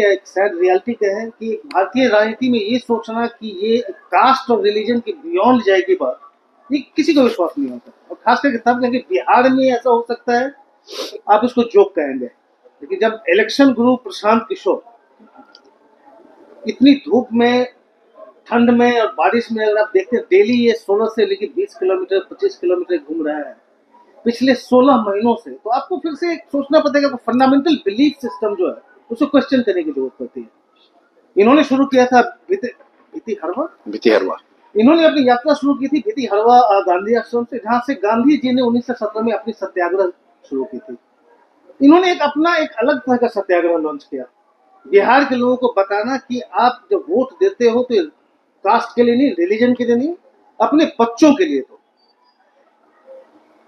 या एक sad reality कहें कि भारतीय राजनीति में ये सोचना कि ये कास्ट और रिलीजन के बियॉन्ड जाएगी बात, ये किसी को विश्वास नहीं होता। और खास करके तब क्योंकि बिहार में ऐसा हो सकता है, आप इसको जोक कहेंगे, लेकिन जब इलेक्शन गुरु प्रशांत किशोर इतनी धूप में, ठंड में और बारिश में, अगर आप देखते हैं डेली ये 16 से लेकर 20 किलोमीटर 25 किलोमीटर घूम रहा है पिछले 16 महीनों से, तो आपको फिर से सोचना पड़ेगा कि फंडामेंटल बिलीफ सिस्टम जो है उसको क्वेश्चन करने की जरूरत पड़ती है। इन्होंने शुरू किया था भीति हरवा, इन्होंने अपनी यात्रा शुरू की थी भीति हरवा गांधी आश्रम से, जहां से गांधी जी ने 1917 में अपनी सत्याग्रह शुरू की थी। इन्होंने एक अपना एक अलग तरह का सत्याग्रह लॉन्च किया, बिहार के लोगों को बताना कि आप जब वोट देते हो तो कास्ट के लिए नहीं, रिलीजन के लिए नहीं, अपने बच्चों के लिए। तो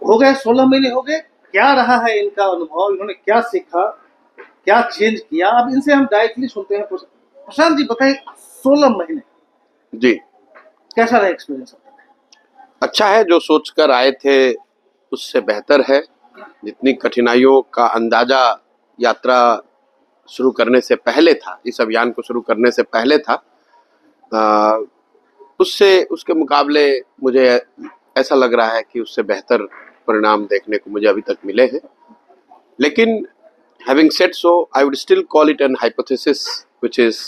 हो गए 16 महीने हो गए, क्या रहा है इनका अनुभव, इन्होंने क्या सीखा, क्या चेंज किया, अब इनसे हम डायरेक्टली सुनते हैं। प्रशांत जी बताइए, 16 महीने जी कैसा रहा एक्सपीरियंस? अच्छा है, जो सोचकर आए थे उससे बेहतर है। जितनी कठिनाइयों का अंदाजा यात्रा शुरू करने से पहले था, इस अभियान को शुरू करने से पहले था, उसके मुकाबले मुझे ऐसा लग रहा है कि उससे बेहतर परिणाम देखने को मुझे अभी तक मिले हैं। लेकिन having said so, I would still call it an hypothesis which is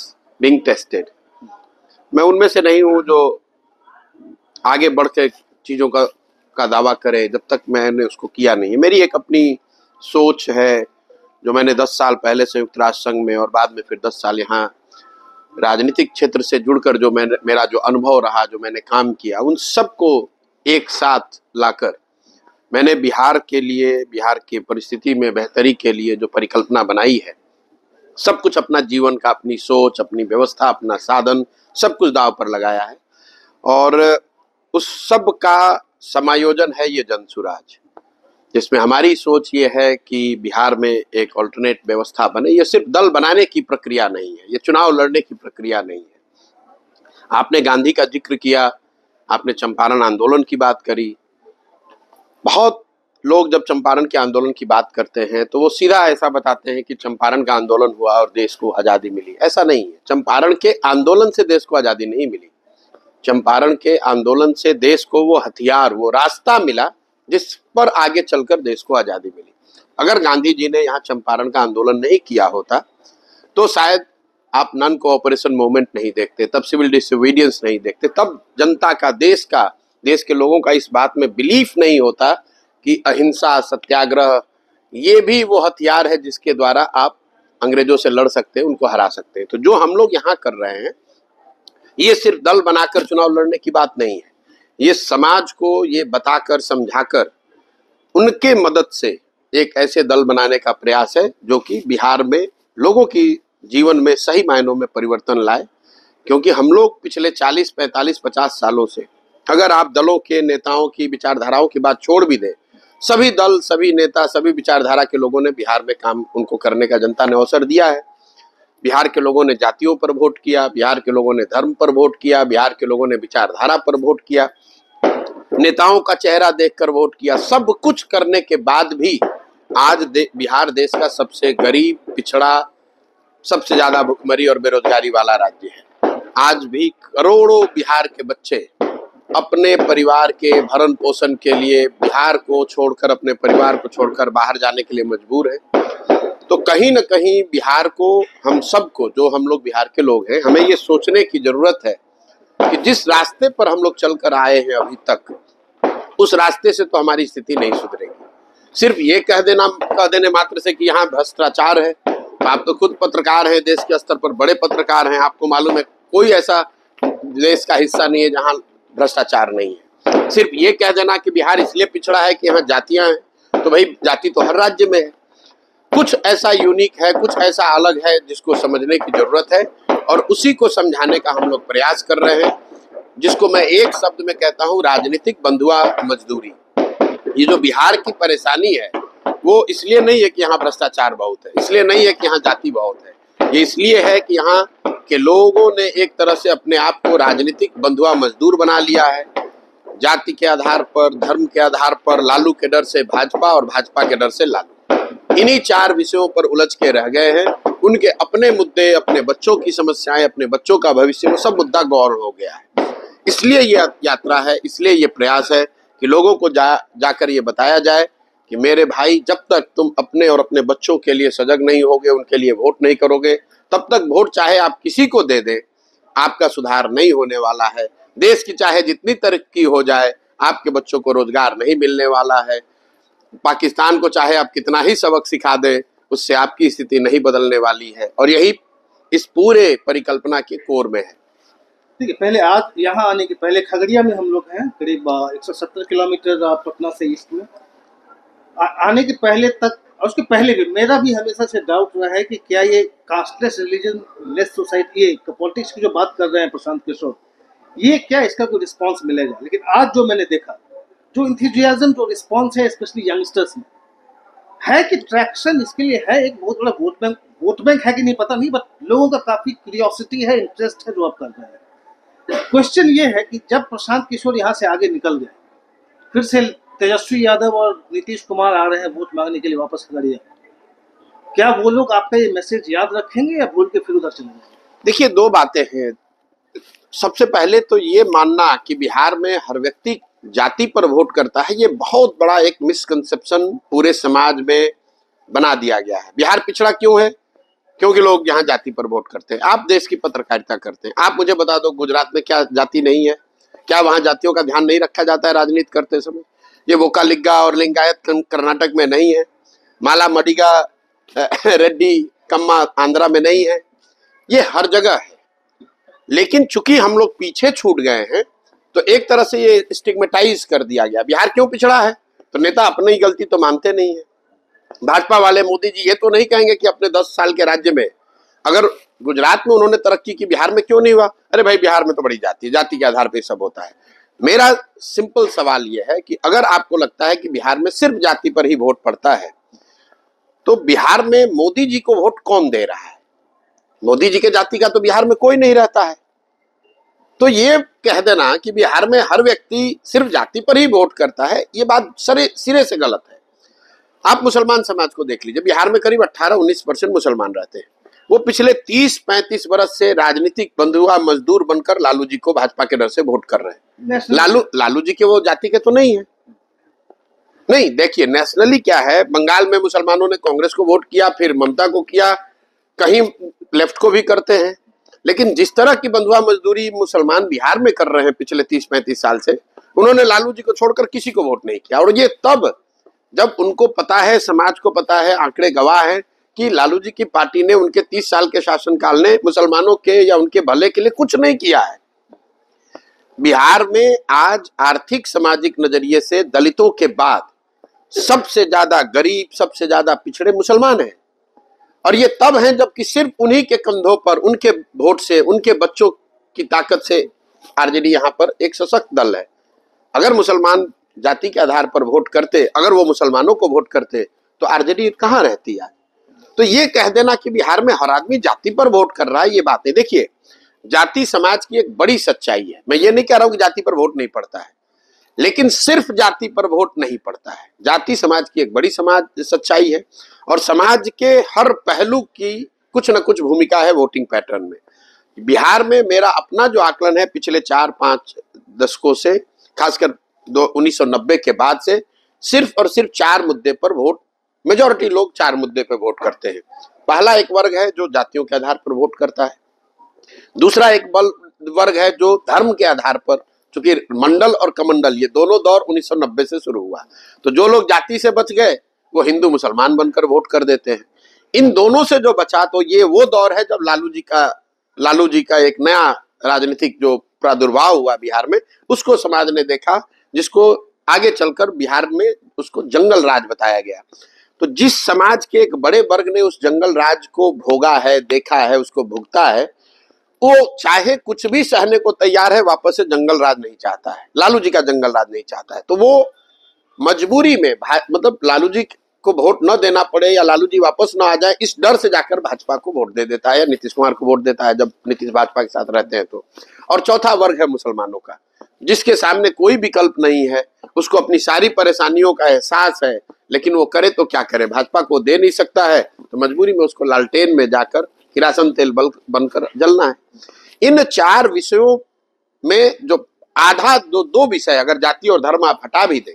being tested. मैं उनमें से नहीं हूँ जो आगे बढ़ के चीज़ों का दावा करे जब तक मैंने उसको किया नहीं है। मेरी एक अपनी सोच है जो मैंने 10 साल पहले संयुक्त राष्ट्र संघ में और बाद में फिर 10 साल यहाँ राजनीतिक क्षेत्र से जुड़कर जो मेरा जो अनुभव रहा, जो मैंने काम किया, उन सबको एक साथ लाकर मैंने बिहार के लिए, बिहार की परिस्थिति में बेहतरी के लिए जो परिकल्पना बनाई है, सब कुछ अपना जीवन का, अपनी सोच, अपनी व्यवस्था, अपना साधन, सब कुछ दांव पर लगाया है। और उस सब का समायोजन है ये जनसुराज, जिसमें हमारी सोच ये है कि बिहार में एक ऑल्टरनेट व्यवस्था बने। ये सिर्फ दल बनाने की प्रक्रिया नहीं है, ये चुनाव लड़ने की प्रक्रिया नहीं है। आपने गांधी का जिक्र किया, आपने चंपारण आंदोलन की बात करी। बहुत लोग जब चंपारण के आंदोलन की बात करते हैं तो वो सीधा ऐसा बताते हैं कि चंपारण का आंदोलन हुआ और देश को आज़ादी मिली। ऐसा नहीं है। चंपारण के आंदोलन से देश को आज़ादी नहीं मिली। चंपारण के आंदोलन से देश को वो हथियार, वो रास्ता मिला जिस पर आगे चलकर देश को आज़ादी मिली। अगर गांधी जी ने यहाँ चंपारण का आंदोलन नहीं किया होता तो शायद आप नॉन कोऑपरेशन मूवमेंट नहीं देखते, तब सिविल डिसोबीडियंस नहीं देखते, तब जनता का, देश के लोगों का इस बात में बिलीफ नहीं होता कि अहिंसा, सत्याग्रह ये भी वो हथियार है जिसके द्वारा आप अंग्रेजों से लड़ सकते हैं, उनको हरा सकते हैं। तो जो हम लोग यहाँ कर रहे हैं ये सिर्फ दल बनाकर चुनाव लड़ने की बात नहीं है। ये समाज को ये बताकर, समझाकर, उनके मदद से एक ऐसे दल बनाने का प्रयास है जो कि बिहार में लोगों की जीवन में सही मायनों में परिवर्तन लाए। क्योंकि हम लोग पिछले 40, 45, 50 सालों से, अगर आप दलों के नेताओं की विचारधाराओं की बात छोड़ भी दें, सभी दल, सभी नेता, सभी विचारधारा के लोगों ने बिहार में काम उनको करने का जनता ने अवसर दिया है। बिहार के लोगों ने जातियों पर वोट किया, बिहार के लोगों ने धर्म पर वोट किया, बिहार के लोगों ने विचारधारा पर वोट किया, नेताओं का चेहरा देखकर वोट किया। सब कुछ करने के बाद भी आज बिहार देश का सबसे गरीब, पिछड़ा, सबसे ज्यादा भुखमरी और बेरोजगारी वाला राज्य है। आज भी करोड़ों बिहार के बच्चे अपने परिवार के भरण पोषण के लिए बिहार को छोड़कर, अपने परिवार को छोड़कर बाहर जाने के लिए मजबूर है। तो कहीं न कहीं बिहार को, हम सबको, जो हम लोग बिहार के लोग हैं, हमें ये सोचने की जरूरत है कि जिस रास्ते पर हम लोग चलकर आए हैं अभी तक, उस रास्ते से तो हमारी स्थिति नहीं सुधरेगी। सिर्फ ये कह देने मात्र से कि यहाँ भ्रष्टाचार है। आप तो खुद पत्रकार हैं, देश के स्तर पर बड़े पत्रकार हैं, आपको मालूम है कोई ऐसा देश का हिस्सा नहीं है जहाँ भ्रष्टाचार नहीं है। सिर्फ ये कह देना कि बिहार इसलिए पिछड़ा है कि यहाँ जातियां हैं, तो भाई जाति तो हर राज्य में है। कुछ ऐसा यूनिक है, कुछ ऐसा अलग है जिसको समझने की जरूरत है, और उसी को समझाने का हम लोग प्रयास कर रहे हैं, जिसको मैं एक शब्द में कहता हूँ, राजनीतिक बंधुआ मजदूरी। ये जो बिहार की परेशानी है वो इसलिए नहीं है कि यहाँ भ्रष्टाचार बहुत है, इसलिए नहीं है कि यहाँ जाति बहुत है, ये इसलिए है कि यहाँ के लोगों ने एक तरह से अपने आप को राजनीतिक बंधुआ मजदूर बना लिया है। जाति के आधार पर, धर्म के आधार पर, लालू के डर से भाजपा और भाजपा के डर से लालू, इन्हीं चार विषयों पर उलझ के रह गए हैं। उनके अपने मुद्दे, अपने बच्चों की समस्याएं, अपने बच्चों का भविष्य, वो सब मुद्दा गौर हो गया है। इसलिए ये यात्रा है, इसलिए ये प्रयास है कि लोगों को जाकर ये बताया जाए कि मेरे भाई, जब तक तुम अपने और अपने बच्चों के लिए सजग नहीं होगे, उनके लिए वोट नहीं करोगे, तब तक वोट चाहे आप किसी को दे दें, आपका सुधार नहीं होने वाला है। देश की चाहे जितनी तरक्की हो जाए, आपके बच्चों को रोजगार नहीं मिलने वाला है। पाकिस्तान को चाहे आप कितना ही सबक सिखा दें, उससे आपकी स्थिति नहीं बदलने वाली है। और यही इस पूरे परिकल्पना के कोर में है। ठीक है, पहले आज यहाँ आने के पहले खगड़िया में हम लोग हैं, करीब 170 किलोमीटर पटना से ईस्ट में। आने के पहले तक और उसके पहले भी मेरा भी हमेशा से डाउट रहा है कि क्या ये कास्टलेस रिलीजन लेस सोसाइटी, ये पॉलिटिक्स की जो बात कर रहे हैं प्रशांत किशोर, ये क्या इसका कोई रिस्पांस मिलेगा। लेकिन आज जो मैंने देखा, जो इंथुजियाज्म, जो रिस्पांस है स्पेशली यंगस्टर्स में, है कि ट्रैक्शन इसके लिए है। एक बहुत बड़ा वोट बैंक है कि नहीं पता नहीं, बट लोगों का काफी क्यूरियोसिटी है, इंटरेस्ट है जो आप कर रहे हैं। क्वेश्चन ये है कि जब प्रशांत किशोर यहाँ से आगे निकल गए, फिर से तेजस्वी यादव और नीतीश कुमार आ रहे हैं वोट मांगने के लिए वापस खगड़िया, क्या वो लोग आपका ये मैसेज याद रखेंगे या भूल के फिर उधर चलेंगे? देखिए, दो बातें हैं। सबसे पहले तो ये मानना कि बिहार में हर व्यक्ति जाति पर वोट करता है, ये बहुत बड़ा एक मिसकंसेप्शन पूरे समाज में बना दिया गया है। बिहार पिछड़ा क्यों है? क्योंकि लोग यहाँ जाति पर वोट करते हैं। आप देश की पत्रकारिता करते हैं, आप मुझे बता दो, गुजरात में क्या जाति नहीं है? क्या वहां जातियों का ध्यान नहीं रखा जाता है राजनीति करते समय? ये वोकालिगा और लिंगायत कर्नाटक में नहीं है, माला मडिगा रेड्डी कम्मा आंध्रा में नहीं है, ये हर जगह है। लेकिन चूंकि हम लोग पीछे छूट गए हैं, तो एक तरह से ये स्टिग्मेटाइज कर दिया गया। बिहार क्यों पिछड़ा है? तो नेता अपनी ही गलती तो मानते नहीं है। भाजपा वाले मोदी जी ये तो नहीं कहेंगे कि अपने 10 साल के राज्य में अगर गुजरात में उन्होंने तरक्की की, बिहार में क्यों नहीं हुआ? अरे भाई, बिहार में तो बड़ी जाति के आधार पर सब होता है। मेरा सिंपल सवाल यह है कि अगर आपको लगता है कि बिहार में सिर्फ जाति पर ही वोट पड़ता है, तो बिहार में मोदी जी को वोट कौन दे रहा है? मोदी जी के जाति का तो बिहार में कोई नहीं रहता है। तो ये कह देना कि बिहार में हर व्यक्ति सिर्फ जाति पर ही वोट करता है, ये बात सिरे से गलत है। आप मुसलमान समाज को देख लीजिए, बिहार में करीब 18-19% मुसलमान रहते हैं। वो पिछले 30-35 बरस से राजनीतिक बंधुआ मजदूर बनकर लालू जी को भाजपा के डर से वोट कर रहे हैं। लालू जी के वो जाति के तो नहीं है। नहीं, देखिए, नेशनली क्या है, बंगाल में मुसलमानों ने कांग्रेस को वोट किया, फिर ममता को किया, कहीं लेफ्ट को भी करते हैं। लेकिन जिस तरह की बंधुआ मजदूरी मुसलमान बिहार में कर रहे हैं पिछले 30-35 साल से, उन्होंने लालू जी को छोड़कर किसी को वोट नहीं किया। और ये तब जब उनको पता है, समाज को पता है, आंकड़े गवाह हैं कि लालू जी की पार्टी ने उनके 30 साल के शासनकाल ने मुसलमानों के या उनके भले के लिए कुछ नहीं किया है। बिहार में आज आर्थिक सामाजिक नजरिए से दलितों के बाद सबसे ज्यादा गरीब, सबसे ज्यादा पिछड़े मुसलमान हैं। और ये तब हैं जबकि सिर्फ उन्हीं के कंधों पर, उनके वोट से, उनके बच्चों की ताकत से आरजेडी यहाँ पर एक सशक्त दल है। अगर मुसलमान जाति के आधार पर वोट करते, अगर वो मुसलमानों को वोट करते, तो आरजेडी कहाँ रहती आज? तो ये कह देना कि बिहार में हर आदमी जाति पर वोट कर रहा है, ये बातें, देखिए, जाति समाज की एक बड़ी सच्चाई है। मैं ये नहीं कह रहा हूं कि जाति पर वोट नहीं पड़ता है, लेकिन सिर्फ जाति पर वोट नहीं पड़ता है। जाति समाज की एक बड़ी सच्चाई है, और समाज के हर पहलू की कुछ न कुछ भूमिका है वोटिंग पैटर्न में। बिहार में मेरा अपना जो आकलन है, पिछले 4-5 दशकों से, खासकर 1990 के बाद से, सिर्फ और सिर्फ 4 मुद्दे पर वोट, मेजॉरिटी लोग 4 मुद्दे पर वोट करते हैं। पहला एक वर्ग है जो जातियों के आधार पर वोट करता है। दूसरा एक वर्ग है जो धर्म के आधार पर, चूंकि मंडल और कमंडल ये दोनों दौर 1990 से शुरू हुआ, तो जो लोग जाति से बच गए वो हिंदू मुसलमान बनकर वोट कर देते हैं। इन दोनों से जो बचा, तो ये वो दौर है जब लालू जी का एक नया राजनीतिक जो प्रादुर्भाव हुआ बिहार में, उसको समाज ने देखा, जिसको आगे चलकर बिहार में उसको जंगल राज बताया गया। तो जिस समाज के एक बड़े वर्ग ने उस जंगल राज को भोगा है, देखा है, उसको भुगता है, वो चाहे कुछ भी सहने को तैयार है, वापस से जंगल राज नहीं चाहता है, लालू जी का जंगल राज नहीं चाहता है। तो वो मजबूरी में, मतलब लालू जी को वोट न देना पड़े या लालू जी वापस न आ जाए, इस डर से जाकर भाजपा को वोट दे देता है या नीतीश कुमार को वोट देता है, जब नीतीश भाजपा के साथ रहते हैं तो। और चौथा वर्ग है मुसलमानों का। जिसके सामने कोई विकल्प नहीं है, उसको अपनी सारी परेशानियों का एहसास है, लेकिन वो करे तो क्या करे, भाजपा को दे नहीं सकता है, तो मजबूरी में उसको लालटेन में जाकर किरासन तेल बनकर जलना है। इन 4 विषयों में जो आधा दो विषय अगर जाति और धर्म आप हटा भी दें,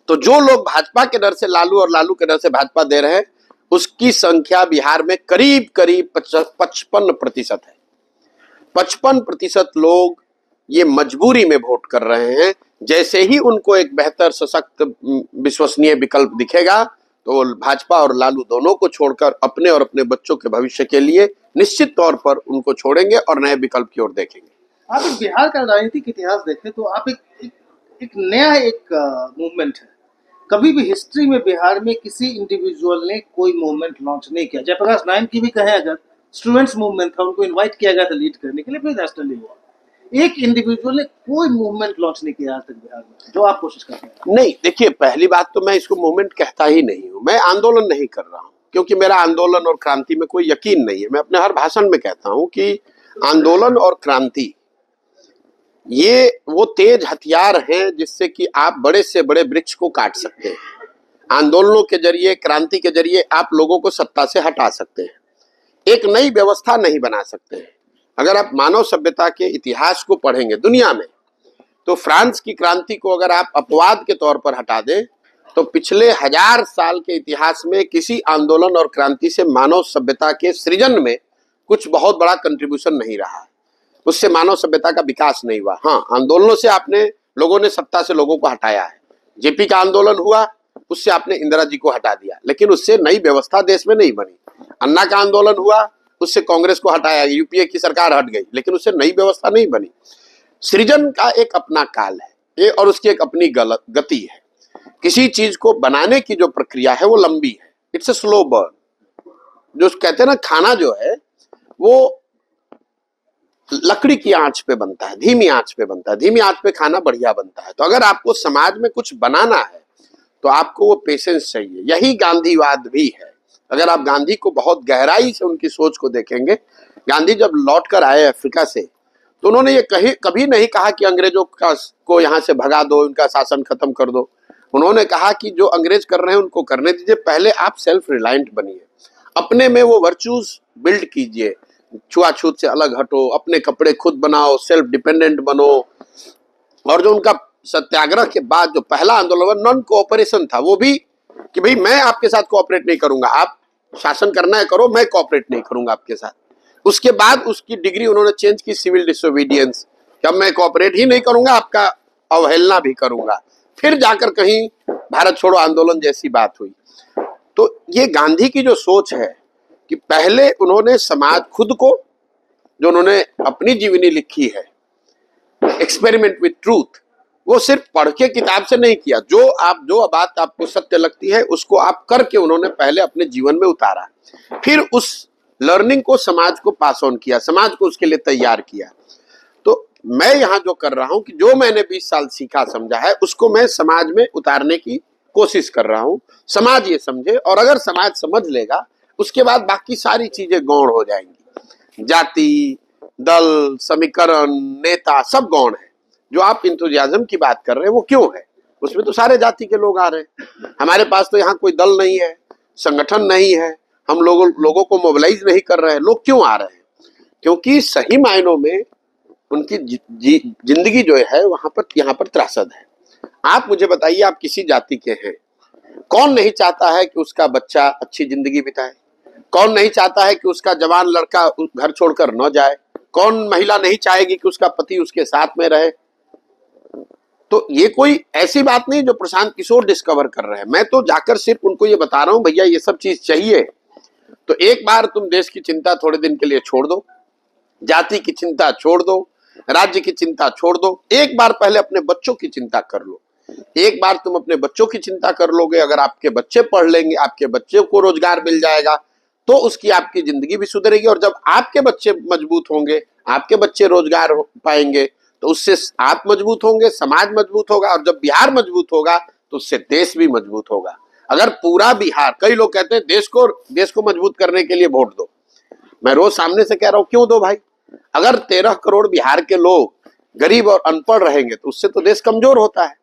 तो जो लोग भाजपा के डर से लालू और लालू के डर से भाजपा दे रहे हैं, उसकी संख्या बिहार में करीब करीब 55% है। 55% लोग ये मजबूरी में वोट कर रहे हैं। जैसे ही उनको एक बेहतर सशक्त विश्वसनीय विकल्प दिखेगा, तो भाजपा और लालू दोनों को छोड़कर अपने और अपने बच्चों के भविष्य के लिए निश्चित तौर पर उनको छोड़ेंगे और नए विकल्प की ओर देखेंगे। आप एक बिहार का राजनीतिक इतिहास देखें तो आप एक नया मूवमेंट है। कभी भी हिस्ट्री में बिहार में किसी इंडिविजुअल ने कोई मूवमेंट लॉन्च नहीं किया। जयप्रकाश नारायण की भी कहें अगर, स्टूडेंट्स मूवमेंट था, उनको इनवाइट किया गया था लीड करने के लिए, फिर नेशनली हुआ। एक इंडिविजुअल ने कोई मूवमेंट लॉन्च नहीं किया आज तक बिहार में, जो आप कोशिश कर रहे हैं। नहीं, देखिए, पहली बात तो मैं इसको मूवमेंट कहता ही नहीं हूं, मैं आंदोलन नहीं कर रहा हूं, क्योंकि मेरा आंदोलन और क्रांति में कोई यकीन नहीं है। मैं अपने हर भाषण में कहता हूं कि आंदोलन और क्रांति ये वो तेज हथियार हैं जिससे कि आप बड़े से बड़े वृक्ष को काट सकते हैं। आंदोलनों के जरिए, क्रांति के जरिए आप लोगों को सत्ता से हटा सकते हैं, एक नई व्यवस्था नहीं बना सकते हैं। अगर आप मानव सभ्यता के इतिहास को पढ़ेंगे दुनिया में, तो फ्रांस की क्रांति को अगर आप अपवाद के तौर पर हटा दें, तो पिछले 1000 साल के इतिहास में किसी आंदोलन और क्रांति से मानव सभ्यता के सृजन में कुछ बहुत बड़ा कंट्रीब्यूशन नहीं रहा है। उससे मानव सभ्यता का विकास नहीं हुआ। हाँ, आंदोलनों से लोगों ने सत्ता से लोगों को हटाया है। जेपी का आंदोलन हुआ, उससे आपने इंदिरा जी को हटा दिया, लेकिन उससे नई व्यवस्था देश में नहीं बनी। अन्ना का आंदोलन हुआ, उससे कांग्रेस को हटाया, यूपीए की सरकार हट गई, लेकिन उससे नई व्यवस्था नहीं बनी। सृजन का एक अपना काल है और उसकी एक अपनी गति है। किसी चीज को बनाने की जो प्रक्रिया है वो लंबी है, इट्स अ स्लो बर्न। जो कहते हैं ना, खाना जो है वो लकड़ी की आंच पे बनता है, धीमी आंच पे बनता है, धीमी आंच पे खाना बढ़िया बनता है। तो अगर आपको समाज में कुछ बनाना है तो आपको वो पेशेंस चाहिए। यही गांधीवाद भी है। अगर आप गांधी को बहुत गहराई से उनकी सोच को देखेंगे, गांधी जब लौट कर आए अफ्रीका से, तो उन्होंने ये कभी नहीं कहा कि अंग्रेजों को यहाँ से भगा दो, उनका शासन खत्म कर दो। उन्होंने कहा कि जो अंग्रेज कर रहे हैं उनको करने दीजिए, पहले आप सेल्फ रिलायंट बनिए, अपने में वो वर्चूज बिल्ड कीजिए, छुआछूत से अलग हटो, अपने कपड़े खुद बनाओ, सेल्फ डिपेंडेंट बनो। और जो उनका सत्याग्रह के बाद जो पहला आंदोलन नॉन कोऑपरेशन था, वो भी कि भाई मैं आपके साथ कोऑपरेट नहीं करूंगा, आप शासन करना है करो, मैं कोऑपरेट नहीं करूंगा आपके साथ। उसके बाद उसकी डिग्री उन्होंने चेंज की, सिविल डिसोबीडियंस, कि मैं कोऑपरेट ही नहीं करूंगा, आपका अवहेलना भी करूंगा। फिर जाकर कहीं भारत छोड़ो आंदोलन जैसी बात हुई। तो ये गांधी की जो सोच है कि पहले उन्होंने समाज खुद को, जो उन्होंने अपनी जीवनी लिखी है एक्सपेरिमेंट विथ ट्रूथ, वो सिर्फ पढ़ के किताब से नहीं किया। जो बात आपको सत्य लगती है उसको आप करके उन्होंने पहले अपने जीवन में उतारा, फिर उस लर्निंग को समाज को पास ऑन किया, समाज को उसके लिए तैयार किया। तो मैं यहाँ जो कर रहा हूँ कि जो मैंने 20 साल सीखा समझा है उसको मैं समाज में उतारने की कोशिश कर रहा हूँ। समाज ये समझे, और अगर समाज समझ लेगा उसके बाद बाकी सारी चीजें गौण हो जाएंगी। जाति, दल, समीकरण, नेता सब गौण है। जो आप इंथुजियाज्म की बात कर रहे हैं वो क्यों है? उसमें तो सारे जाति के लोग आ रहे हैं। हमारे पास तो यहाँ कोई दल नहीं है, संगठन नहीं है, हम लोगों को मोबिलाइज नहीं कर रहे हैं। लोग क्यों आ रहे हैं? क्योंकि सही मायनों में उनकी जिंदगी जो है यहाँ पर त्रासद है। आप मुझे बताइए, आप किसी जाति के हैं, कौन नहीं चाहता है कि उसका बच्चा अच्छी जिंदगी बिताए? कौन नहीं चाहता है कि उसका जवान लड़का घर छोड़कर न जाए? कौन महिला नहीं चाहेगी कि उसका पति उसके साथ में रहे? तो ये कोई ऐसी बात नहीं जो प्रशांत किशोर डिस्कवर कर रहे हैं। मैं तो जाकर सिर्फ उनको ये बता रहा हूं, भैया ये सब चीज चाहिए तो एक बार तुम देश की चिंता थोड़े दिन के लिए छोड़ दो, जाति की चिंता छोड़ दो, राज्य की चिंता छोड़ दो, एक बार पहले अपने बच्चों की चिंता कर लो। एक बार तुम अपने बच्चों की चिंता कर लोगे, अगर आपके बच्चे पढ़ लेंगे, आपके बच्चे को रोजगार मिल जाएगा, तो उसकी आपकी जिंदगी भी सुधरेगी। और जब आपके बच्चे मजबूत होंगे, आपके बच्चे रोजगार पाएंगे, तो उससे आप मजबूत होंगे, समाज मजबूत होगा, और जब बिहार मजबूत होगा तो उससे देश भी मजबूत होगा। अगर पूरा बिहार, कई लोग कहते हैं देश को मजबूत करने के लिए वोट दो, मैं रोज सामने से कह रहा हूं क्यों दो भाई? अगर 13 करोड़ बिहार के लोग गरीब और अनपढ़ रहेंगे तो उससे तो देश कमजोर होता है।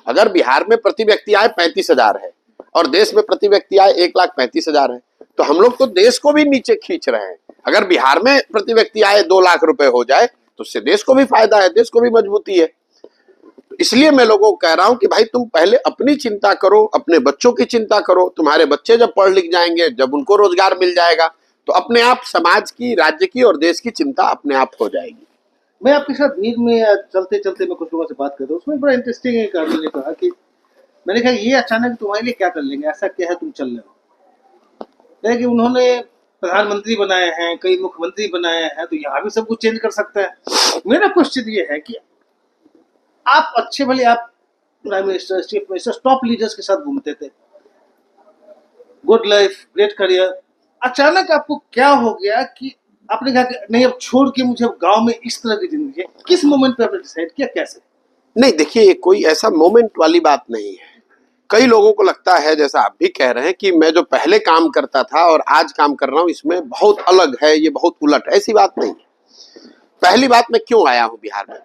अगर बिहार में प्रति व्यक्ति आय 35,000 है और देश में प्रति व्यक्ति आय 1,35,000 है, तो हम लोग तो देश को भी नीचे खींच रहे हैं। अगर बिहार में प्रति व्यक्ति आय 2 लाख रुपए हो जाए तो उससे देश को भी फायदा है, देश को भी मजबूती है। इसलिए मैं लोगों को कह रहा हूं कि भाई तुम पहले अपनी चिंता करो, अपने बच्चों की चिंता करो। तुम्हारे बच्चे जब पढ़ लिख जाएंगे, जब उनको रोजगार मिल जाएगा, तो अपने आप समाज की, राज्य की और देश की चिंता अपने आप हो जाएगी। मैं आपके साथ भीड़ में चलते चलते मैं कुछ लोगों से बात कर रहा हूँ, उसमें बड़ा इंटरेस्टिंग एक आदमी ने कहा कि मैंने कहा ये अचानक तुम्हारे लिए क्या कर लेंगे, ऐसा क्या है तुम चल रहे हो। कहा कि उन्होंने प्रधानमंत्री बनाए हैं, कई मुख्यमंत्री बनाए हैं, तो यहाँ भी सब कुछ चेंज कर सकते हैं। मेरा क्वेश्चन ये है कि आप अच्छे भले आप prime minister, chief minister, top leaders के साथ घूमते थे, गुड लाइफ, ग्रेट करियर, अचानक आपको क्या हो गया कि आपने कहा कि नहीं अब छोड़ के मुझे गांव में इस तरह की जिंदगी है। किस मोमेंट पे आपने डिसाइड किया, कैसे? नहीं देखिए, कोई ऐसा मोमेंट वाली बात नहीं है। कई लोगों को लगता है, जैसा आप भी कह रहे हैं, कि मैं जो पहले काम करता था और आज काम कर रहा हूं इसमें बहुत अलग है, ये बहुत उलट। ऐसी बात नहीं है। पहली बात, मैं क्यों आया हूं बिहार में,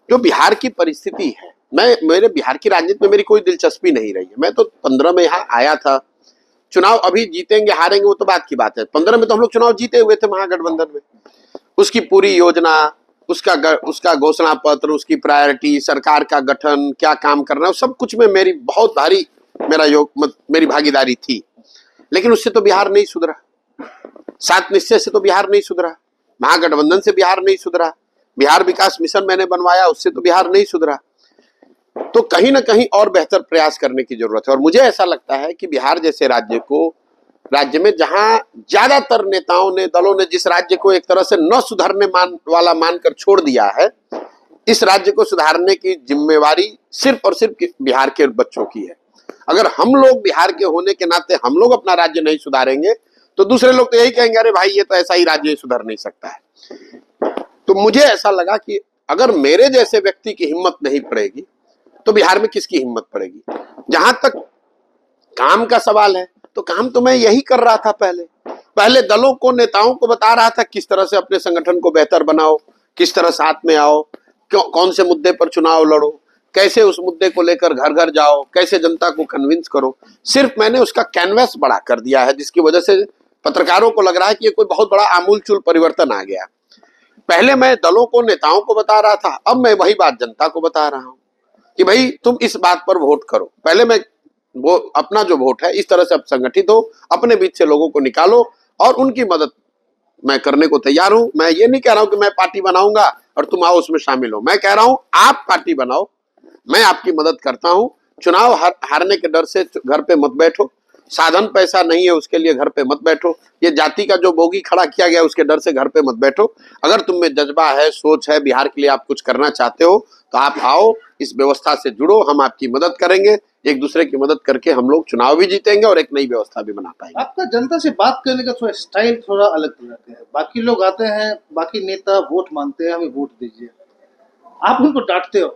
जो बिहार की परिस्थिति है, मेरे बिहार की राजनीति में मेरी कोई दिलचस्पी नहीं रही है। मैं तो 15 में यहाँ आया था। चुनाव अभी जीतेंगे हारेंगे वो तो बात की बात है, 15 में तो हम लोग चुनाव जीते हुए थे महागठबंधन में। उसकी पूरी योजना, उसका घोषणा पत्र, उसकी प्रायोरिटी, सरकार का गठन, क्या काम करना है, सब कुछ में मेरी बहुत भारी मेरी भागीदारी थी। लेकिन उससे तो बिहार नहीं सुधरा, 7 निश्चय से तो बिहार नहीं सुधरा, महागठबंधन से बिहार नहीं सुधरा, बिहार विकास मिशन मैंने बनवाया उससे तो बिहार नहीं सुधरा। तो कहीं ना कहीं और बेहतर प्रयास करने की जरूरत है। और मुझे ऐसा लगता है कि बिहार जैसे राज्य में जहां ज्यादातर नेताओं ने, दलों ने जिस राज्य को एक तरह से न सुधरने वाला मानकर छोड़ दिया है, इस राज्य को सुधारने की जिम्मेवारी सिर्फ और सिर्फ बिहार के बच्चों की है। अगर हम लोग बिहार के होने के नाते हम लोग अपना राज्य नहीं सुधारेंगे तो दूसरे लोग तो यही कहेंगे, अरे भाई ये तो ऐसा ही राज्य सुधर नहीं सकता है। तो मुझे ऐसा लगा कि अगर मेरे जैसे व्यक्ति की हिम्मत नहीं पड़ेगी तो बिहार में किसकी हिम्मत पड़ेगी। जहां तक काम का सवाल है, तो काम तो मैं यही कर रहा था। पहले दलों को, नेताओं को बता रहा था किस तरह से अपने संगठन को बेहतर बनाओ, किस तरह साथ में आओ, कौन से मुद्दे पर चुनाव लड़ो, कैसे उस मुद्दे को लेकर घर घर जाओ, कैसे जनता को कन्विंस करो। सिर्फ मैंने उसका कैनवस बड़ा कर दिया है, जिसकी वजह से पत्रकारों को लग रहा है कि ये कोई बहुत बड़ा आमूलचूल परिवर्तन आ गया। पहले मैं दलों को, नेताओं को बता रहा था, अब मैं वही बात जनता को बता रहा हूं कि भाई तुम इस बात पर वोट करो। पहले मैं वो अपना जो वोट है इस तरह से अब संगठित हो, अपने बीच से लोगों को निकालो और उनकी मदद मैं करने को तैयार हूं। मैं ये नहीं कह रहा हूं कि मैं पार्टी बनाऊंगा और तुम आओ उसमें शामिल हो। मैं कह रहा हूं आप पार्टी बनाओ, मैं आपकी मदद करता हूं। चुनाव हारने के डर से घर पे मत बैठो, साधन पैसा नहीं है उसके लिए घर पे मत बैठो, ये जाति का जो बोगी खड़ा किया गया उसके डर से घर पे मत बैठो। अगर तुम में जज्बा है, सोच है, बिहार के लिए आप कुछ करना चाहते हो तो आप आओ, इस व्यवस्था से जुड़ो, हम आपकी मदद करेंगे। एक दूसरे की मदद करके हम लोग चुनाव भी जीतेंगे और एक नई व्यवस्था भी बना पाएंगे। आपका जनता से बात करने का थोड़ा स्टाइल थोड़ा अलग रहता है। बाकी लोग आते हैं, बाकी नेता वोट मांगते हैं, हमें वोट दीजिए, आप उनको डांटते हो,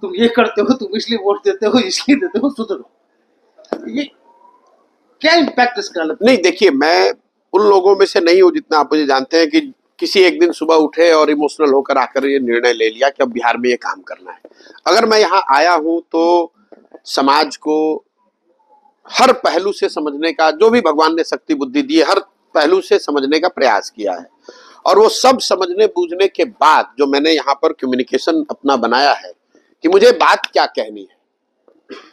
तुम ये करते हो, तुम इसलिए वोट देते हो, इसलिए देते हो, सुधरो। ये क्या इम्पैक्ट इसका? नहीं देखिए, मैं उन लोगों में से नहीं हूं, जितना आप मुझे जानते हैं, कि किसी एक दिन सुबह उठे और इमोशनल होकर आकर ये निर्णय ले लिया कि अब बिहार में ये काम करना है। अगर मैं यहाँ आया हूं तो समाज को हर पहलू से समझने का, जो भी भगवान ने शक्ति बुद्धि दी है, हर पहलू से समझने का प्रयास किया है। और वो सब समझने बूझने के बाद जो मैंने यहाँ पर कम्युनिकेशन अपना बनाया है कि मुझे बात क्या कहनी है,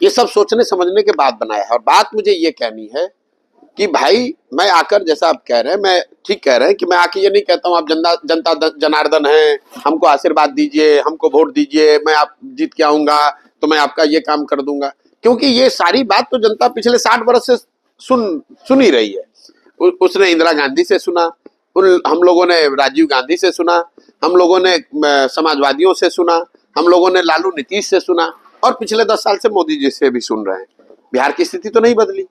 ये सब सोचने समझने के बाद बनाया है। और बात मुझे ये कहनी है कि भाई मैं आकर, जैसा आप कह रहे हैं, मैं ठीक कह रहे हैं कि मैं आके ये नहीं कहता हूँ आप जनता जनार्दन हैं, हमको आशीर्वाद दीजिए, हमको वोट दीजिए, मैं आप जीत के आऊंगा तो मैं आपका ये काम कर दूंगा। क्योंकि ये सारी बात तो जनता पिछले 60 वर्ष से सुन ही रही है। उसने इंदिरा गांधी से सुना, हम लोगों ने राजीव गांधी से सुना, हम लोगों ने समाजवादियों से सुना, हम लोगों ने लालू नीतीश से सुना, और पिछले 10 साल से मोदी जी से भी सुन रहे हैं। बिहार की स्थिति तो नहीं बदली,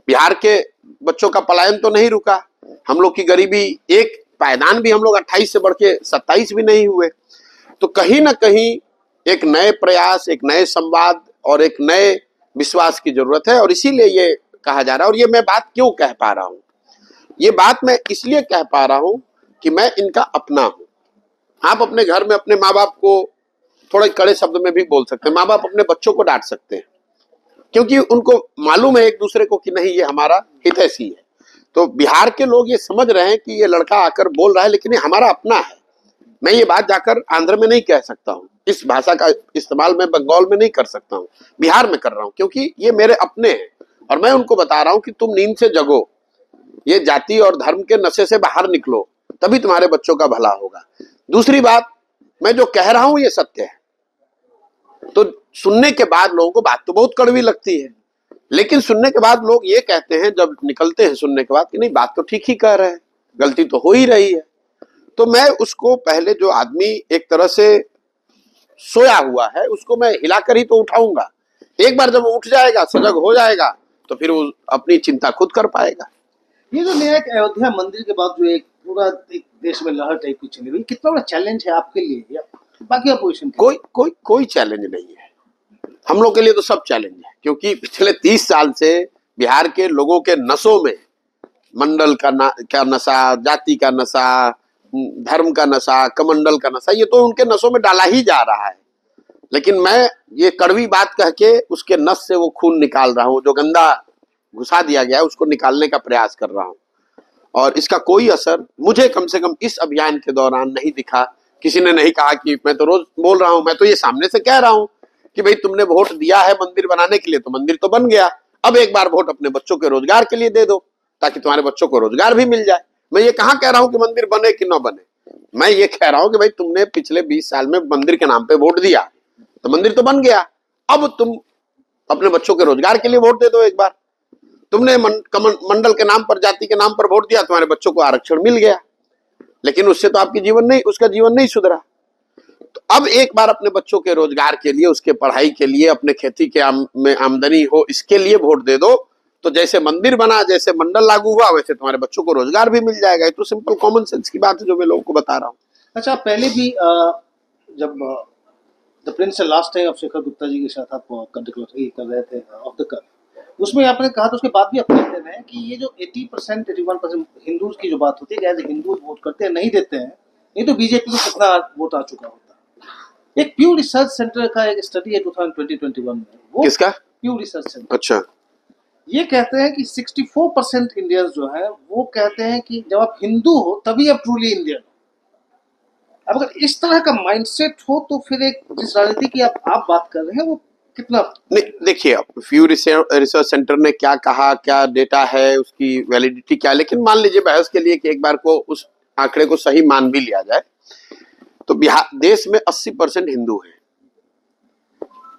बिहार के बच्चों का पलायन तो नहीं रुका, हम लोग की गरीबी, एक पायदान भी हम लोग 28 से बढ़ के 27 भी नहीं हुए। तो कहीं ना कहीं एक नए प्रयास, एक नए संवाद और एक नए विश्वास की जरूरत है। और इसीलिए ये कहा जा रहा है। और ये मैं बात क्यों कह पा रहा हूं, ये बात मैं इसलिए कह पा रहा हूं कि मैं इनका अपना हूं। आप अपने घर में अपने माँ बाप को थोड़े कड़े शब्द में भी बोल सकते हैं, माँ बाप अपने बच्चों को डांट सकते हैं, क्योंकि उनको मालूम है एक दूसरे को कि नहीं ये हमारा हितैषी है। तो बिहार के लोग ये समझ रहे हैं कि ये लड़का आकर बोल रहा है लेकिन ये हमारा अपना है। मैं ये बात जाकर आंध्र में नहीं कह सकता हूँ, इस भाषा का इस्तेमाल मैं बंगाल में नहीं कर सकता हूँ, बिहार में कर रहा हूँ, क्योंकि ये मेरे अपने हैं और मैं उनको बता रहा हूँ कि तुम नींद से जगो, ये जाति और धर्म के नशे से बाहर निकलो, तभी तुम्हारे बच्चों का भला होगा। दूसरी बात, मैं जो कह रहा हूं ये सत्य है। तो सुनने के बाद लोगों को बात तो बहुत कड़वी लगती है, लेकिन सुनने के बाद लोग ये कहते हैं जब निकलते हैं सुनने के बाद कि नहीं बात तो ठीक ही कह रहे हैं, गलती तो हो ही रही है। तो मैं उसको पहले जो आदमी एक तरह से सोया हुआ है उसको मैं हिलाकर ही तो उठाऊंगा। एक बार जब वो उठ जाएगा, सजग हो जाएगा, तो फिर वो अपनी चिंता खुद कर पाएगा। ये जो नया एक अयोध्या मंदिर के बाद जो एक पूरा एक देश में लहर टाइप की चली हुई, कितना बड़ा चैलेंज है आपके लिए या बाकी अपोजिशन? कोई चैलेंज नहीं है, हम लोग के लिए तो सब चैलेंज है, क्योंकि पिछले 30 साल से बिहार के लोगों के नसों में मंडल का नशा, जाति का नशा, धर्म का नशा, कमंडल का नशा, ये तो उनके नसों में डाला ही जा रहा है। लेकिन मैं ये कड़वी बात कह के उसके नस से वो खून निकाल रहा हूँ, जो गंदा घुसा दिया गया है उसको निकालने का प्रयास कर रहा हूँ। और इसका कोई असर मुझे कम से कम इस अभियान के दौरान नहीं दिखा। किसी ने नहीं कहा कि मैं तो रोज बोल रहा हूं, मैं तो ये सामने से कह रहा हूं कि भाई तुमने वोट दिया है मंदिर बनाने के लिए, तो मंदिर तो बन गया, अब एक बार वोट अपने बच्चों के रोजगार के लिए दे दो ताकि तुम्हारे बच्चों को रोजगार भी मिल जाए। मैं ये कहाँ कह रहा हूं कि मंदिर बने कि न बने, मैं ये कह रहा हूं कि भाई तुमने पिछले 20 साल में मंदिर के नाम पे वोट दिया, तो मंदिर तो बन गया, अब तुम अपने बच्चों के रोजगार के लिए वोट दे दो। एक बार तुमने मंडल के नाम पर, जाति के नाम पर वोट दिया, तुम्हारे बच्चों को आरक्षण मिल गया, लेकिन उससे तो आपकी उसका जीवन नहीं सुधरा। तो अब एक बार अपने बच्चों के रोजगार के लिए, उसके पढ़ाई के लिए, अपने खेती के में आमदनी हो, इसके लिए वोट दे दो, तो जैसे मंदिर बना, जैसे मंडल लागू हुआ, वैसे तुम्हारे बच्चों को रोजगार भी मिल जाएगा। ये तो सिंपल कॉमन सेंस की बात है जो मैं लोगों को बता रहा हूँ। अच्छा, पहले भी जब the Print last time Shekhar Gupta ji के साथ आप कर रहे थे ऑफ द कट, उसमें आपने कहा था, उसके बाद भी आप कहते हैं कि ये जो 80% 81% हिंदूज की जो बात होती है, एज हिंदू वोट करते हैं, नहीं देते हैं, नहीं तो बीजेपी को कितना वोट आ चुका होता। एक प्यू रिसर्च सेंटर का एक स्टडी है 2020-21 में, वो किसका? प्यू रिसर्च सेंटर। अच्छा, ये कहते हैं कि 64% इंडियंस जो है वो कहते हैं कि जब आप हिंदू हो तभी आप ट्रूली इंडियन हो। अब अगर इस तरह का माइंडसेट हो तो फिर एक जिस राजनीति की आप बात कर रहे हैं वो कितना नहीं, देखिए फ्यू रिसर्च सेंटर ने क्या कहा, क्या डेटा है, उसकी वैलिडिटी क्या, लेकिन मान लीजिए बहस के लिए कि एक बार को उस आंकड़े को सही मान भी लिया जाए, तो बिहार देश में 80% हिंदू हैं।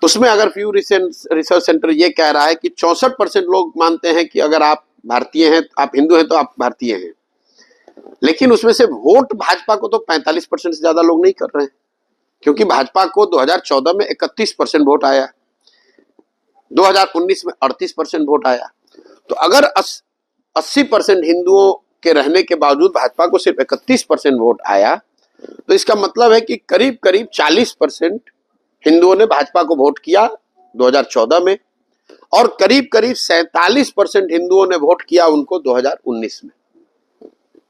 उसमें अगर फ्यू रिसर्च सेंटर ये कह रहा है कि 64% लोग मानते हैं कि अगर आप भारतीय हैं, आप हिंदू हैं तो आप भारतीय हैं, लेकिन उसमें से वोट भाजपा को तो 45% से ज्यादा लोग नहीं कर रहे हैं, क्योंकि भाजपा को 2014 में 31% वोट आया, 2019 में 38% वोट आया। तो अगर 80% हिंदुओं के रहने के बावजूद भाजपा को सिर्फ 31% वोट आया, तो इसका मतलब है कि करीब करीब 40% हिंदुओं ने भाजपा को वोट किया 2014 में, और करीब करीब 47% हिंदुओं ने वोट किया उनको 2019 में।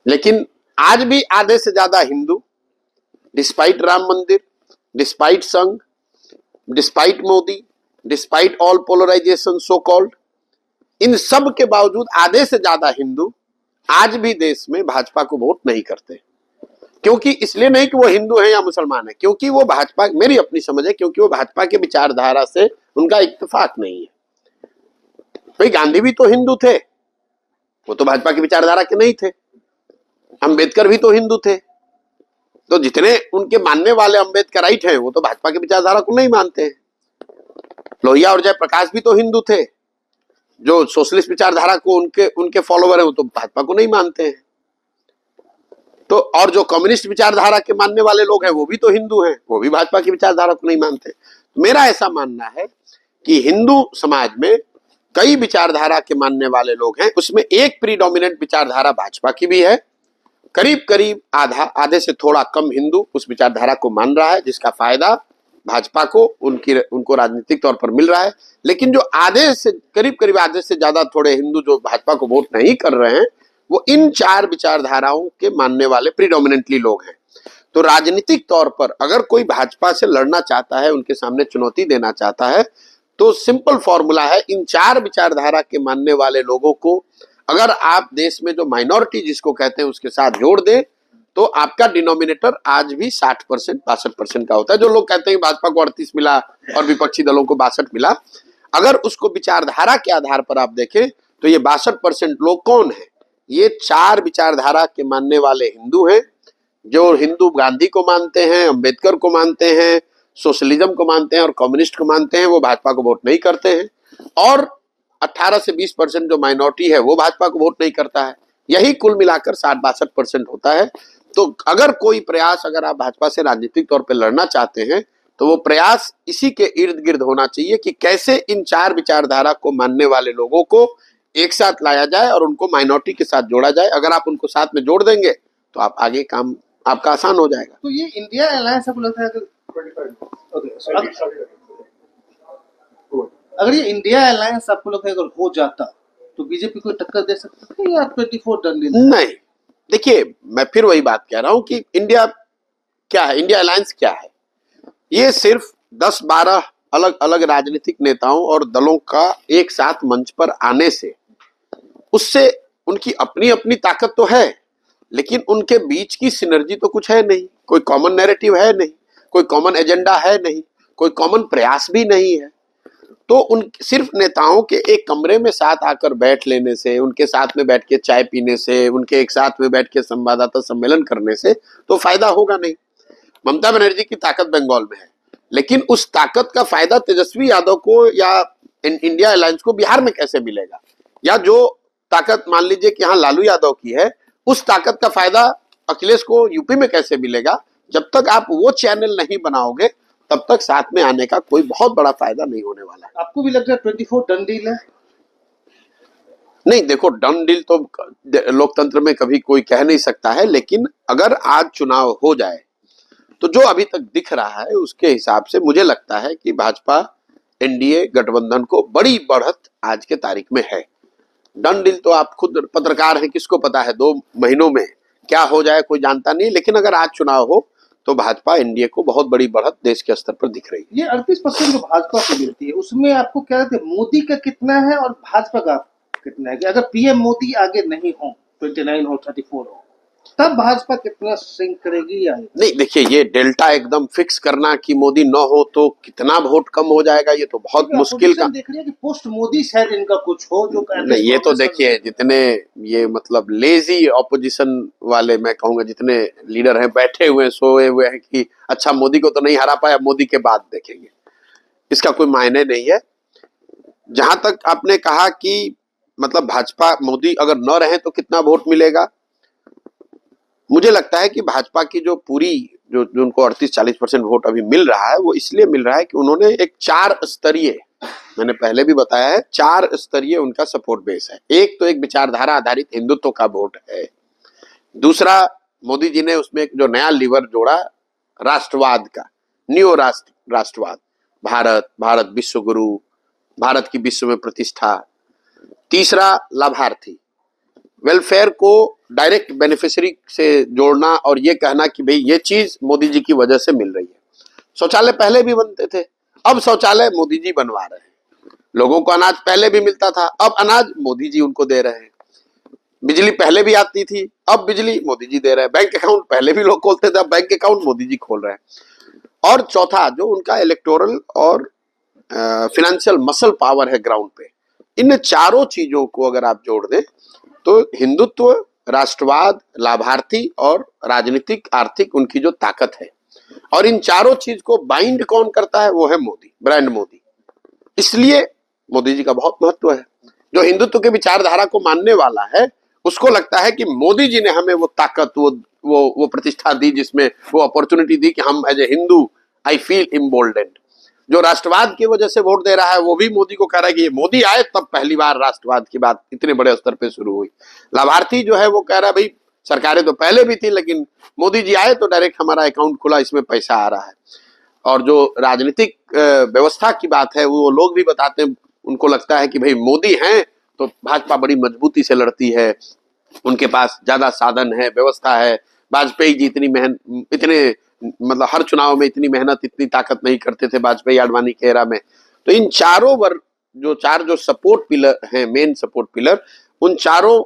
लेकिन आज भी आधे से ज्यादा Hindu, despite Ram Mandir, despite Sangh, despite Modi, despite all polarization so called, इन सब के बावजूद आधे से ज्यादा हिंदू आज भी देश में भाजपा को वोट नहीं करते। क्योंकि इसलिए नहीं कि वो हिंदू है या मुसलमान है, क्योंकि वो भाजपा, मेरी अपनी समझ है, क्योंकि वो भाजपा के विचारधारा से उनका इत्तेफाक नहीं है। भाई गांधी भी तो हिंदू थे, वो तो भाजपा की विचारधारा के नहीं थे। अंबेडकर भी तो हिंदू थे, तो जितने उनके मानने वाले अम्बेडकराइट हैं वो तो भाजपा की विचारधारा को नहीं मानते हैं। लोहिया और जयप्रकाश भी तो हिंदू थे, जो सोशलिस्ट विचारधारा को उनके फॉलोवर हैं वो तो भाजपा को नहीं मानते हैं। तो और जो कम्युनिस्ट विचारधारा के मानने वाले लोग हैं वो भी तो हिंदू हैं, वो भी भाजपा की विचारधारा को नहीं मानते। तो मेरा ऐसा मानना है कि हिंदू समाज में कई विचारधारा के मानने वाले लोग हैं, उसमें एक प्रीडोमिनेंट विचारधारा भाजपा की भी है। करीब करीब आधे से थोड़ा कम हिंदू उस विचारधारा को मान रहा है, जिसका फायदा भाजपा को उनको राजनीतिक तौर पर मिल रहा है। लेकिन जो करीब करीब आधे से ज्यादा थोड़े हिंदू जो भाजपा को वोट नहीं कर रहे हैं, वो इन चार विचारधाराओं के मानने वाले प्रीडोमिनेंटली लोग हैं। तो राजनीतिक तौर पर अगर कोई भाजपा से लड़ना चाहता है, उनके सामने चुनौती देना चाहता है, तो सिंपल फॉर्मूला है, इन चार विचारधारा के मानने वाले लोगों को अगर आप देश में जो माइनॉरिटी जिसको कहते हैं उसके साथ जोड़ दें, तो आपका डिनोमिनेटर आज भी 60% 62% का होता है। जो लोग कहते हैं भाजपा को 38 मिला और विपक्षी दलों को 62 मिला, अगर उसको विचारधारा के आधार पर आप देखें तो ये 62% लोग कौन है? ये चार विचारधारा के मानने वाले हिंदू हैं, जो हिंदू गांधी को मानते हैं, अंबेडकर को मानते हैं, सोशलिज्म को मानते हैं और कम्युनिस्ट को मानते हैं। वो भाजपा को वोट नहीं करते हैं। और 18 से 20% जो माइनॉरिटी है वो भाजपा को वोट नहीं करता है। यही कुल मिलाकर 60-62% होता है। तो अगर कोई प्रयास, अगर आप भाजपा से राजनीतिक तौर पर लड़ना चाहते हैं, तो वो प्रयास इसी के इर्द गिर्द होना चाहिए कि कैसे इन चार विचारधारा को मानने वाले लोगों को एक साथ लाया जाए और उनको माइनॉरिटी के साथ जोड़ा जाए। अगर आप उनको साथ में जोड़ देंगे तो आप आगे काम आपका आसान हो जाएगा। तो ये इंडिया अलायंस आपको लगता है अगर ये इंडिया अलायंस आपको लगता है अगर हो जाता तो बीजेपी को टक्कर दे सकता है या 24 डन डील? नहीं, देखिए मैं फिर वही बात कह रहा हूं कि इंडिया क्या है, इंडिया अलायंस क्या है? ये सिर्फ 10-12 अलग अलग राजनीतिक नेताओं और दलों का एक साथ मंच पर आने से, उससे उनकी अपनी अपनी ताकत तो है, लेकिन उनके बीच की सिनर्जी तो कुछ है नहीं, कोई कॉमन नैरेटिव है नहीं, कोई कॉमन एजेंडा है नहीं, कोई कॉमन प्रयास भी नहीं है। तो उन सिर्फ नेताओं के एक कमरे में साथ आकर बैठ लेने से, उनके साथ में बैठ के चाय पीने से, उनके एक साथ में बैठ के संवाददाता सम्मेलन करने से तो फायदा होगा नहीं। ममता बनर्जी की ताकत बंगाल में है, लेकिन उस ताकत का फायदा तेजस्वी यादव को या इंडिया अलायंस को बिहार में कैसे मिलेगा? या जो ताकत मान लीजिए कि यहाँ लालू यादव की है, उस ताकत का फायदा अखिलेश को यूपी में कैसे मिलेगा? जब तक आप वो चैनल नहीं बनाओगे तब तक साथ में आने का कोई बहुत बड़ा फायदा नहीं होने वाला है। आपको भी लग रहा है 24 डन डील है? नहीं, देखो डन डील तो लोकतंत्र में कभी कोई कह नहीं सकता है, लेकिन अगर आज चुनाव हो जाए तो जो अभी तक दिख रहा है उसके हिसाब से मुझे लगता है कि भाजपा एनडीए गठबंधन को बड़ी बढ़त आज के तारीख में है। डन डील तो आप खुद पत्रकार हैं, किसको पता है 2 महीनों में क्या हो जाए, कोई जानता नहीं। लेकिन अगर आज चुनाव हो तो भाजपा एनडीए को बहुत बड़ी बढ़त देश के स्तर पर दिख रही है। ये 38% जो भाजपा को मिलती है उसमें आपको क्या लगता है मोदी का कितना है और भाजपा का कितना है? कि अगर पीएम मोदी आगे नहीं हो, 29 हो 34 हो, तब भाजपा कितना सिंक करेगी या नहीं? देखिए ये डेल्टा एकदम फिक्स करना कि मोदी न हो तो कितना वोट कम हो जाएगा, ये तो बहुत मुश्किल का देख रही है कि पोस्ट मोदी शायद इनका कुछ हो जो नहीं। ये तो देखिए जितने ये मतलब लेजी ऑपोजिशन वाले, मैं कहूंगा जितने लीडर हैं बैठे हुए सोए हुए हैं कि अच्छा मोदी को तो नहीं हरा पाया, मोदी के बाद देखेंगे, इसका कोई मायने नहीं है। जहां तक आपने कहा कि मतलब भाजपा मोदी अगर न रहे तो कितना वोट मिलेगा, मुझे लगता है कि भाजपा की जो पूरी जो उनको 38-40% वोट अभी मिल रहा है वो इसलिए मिल रहा है कि उन्होंने एक 4 स्तरीय, मैंने पहले भी बताया है, 4 स्तरीय उनका सपोर्ट बेस है। एक तो एक विचारधारा आधारित हिंदुत्व का वोट है। दूसरा, मोदी जी ने उसमें जो नया लीवर जोड़ा राष्ट्रवाद का, न्यू राष्ट्रवाद, भारत विश्व गुरु, भारत की विश्व में प्रतिष्ठा। तीसरा, लाभार्थी, वेलफेयर को डायरेक्ट बेनिफिशियरी से जोड़ना और ये कहना कि भाई ये चीज मोदी जी की वजह से मिल रही है। शौचालय पहले भी बनते थे, अब शौचालय मोदी जी बनवा रहे हैं। लोगों को अनाज पहले भी मिलता था, अब अनाज मोदी जी उनको दे रहे हैं। बिजली पहले भी आती थी, अब बिजली मोदी जी दे रहे हैं। बैंक अकाउंट पहले भी लोग खोलते थे, अब बैंक अकाउंट मोदी जी खोल रहे हैं। और चौथा, जो उनका इलेक्टोरल और फिनेंशियल मसल पावर है ग्राउंड पे, इन चारों चीजों को अगर आप जोड़ दें तो हिंदुत्व, राष्ट्रवाद, लाभार्थी और राजनीतिक आर्थिक उनकी जो ताकत है, और इन चारों चीज को बाइंड कौन करता है, वो है मोदी, ब्रांड मोदी। इसलिए मोदी जी का बहुत महत्व है। जो हिंदुत्व के विचारधारा को मानने वाला है उसको लगता है कि मोदी जी ने हमें वो ताकत, वो प्रतिष्ठा दी, जिसमें वो अपॉर्चुनिटी दी कि हम as a Hindu I feel emboldened. जो राष्ट्रवाद की वजह से वोट दे रहा है वो भी मोदी को कह रहा है कि ये मोदी आए तब पहली बार राष्ट्रवाद की बात इतने बड़े स्तर पे शुरू हुई। लाभार्थी जो है वो कह रहा है भाई सरकारें तो पहले भी थी, लेकिन मोदी जी आए तो डायरेक्ट हमारा अकाउंट खुला, इसमें पैसा आ रहा है। और जो राजनीतिक व्यवस्था की बात है वो लोग भी बताते हैं, उनको लगता है कि भाई मोदी हैं तो भाजपा बड़ी मजबूती से लड़ती है, उनके पास ज्यादा साधन है, व्यवस्था है, वाजपेयी जी इतने मतलब हर चुनाव में इतनी मेहनत इतनी ताकत नहीं करते थे वाजपेयी आडवाणी के एरा में। तो इन चारों वर्ग जो सपोर्ट पिलर हैं, मेन सपोर्ट पिलर, उन चारों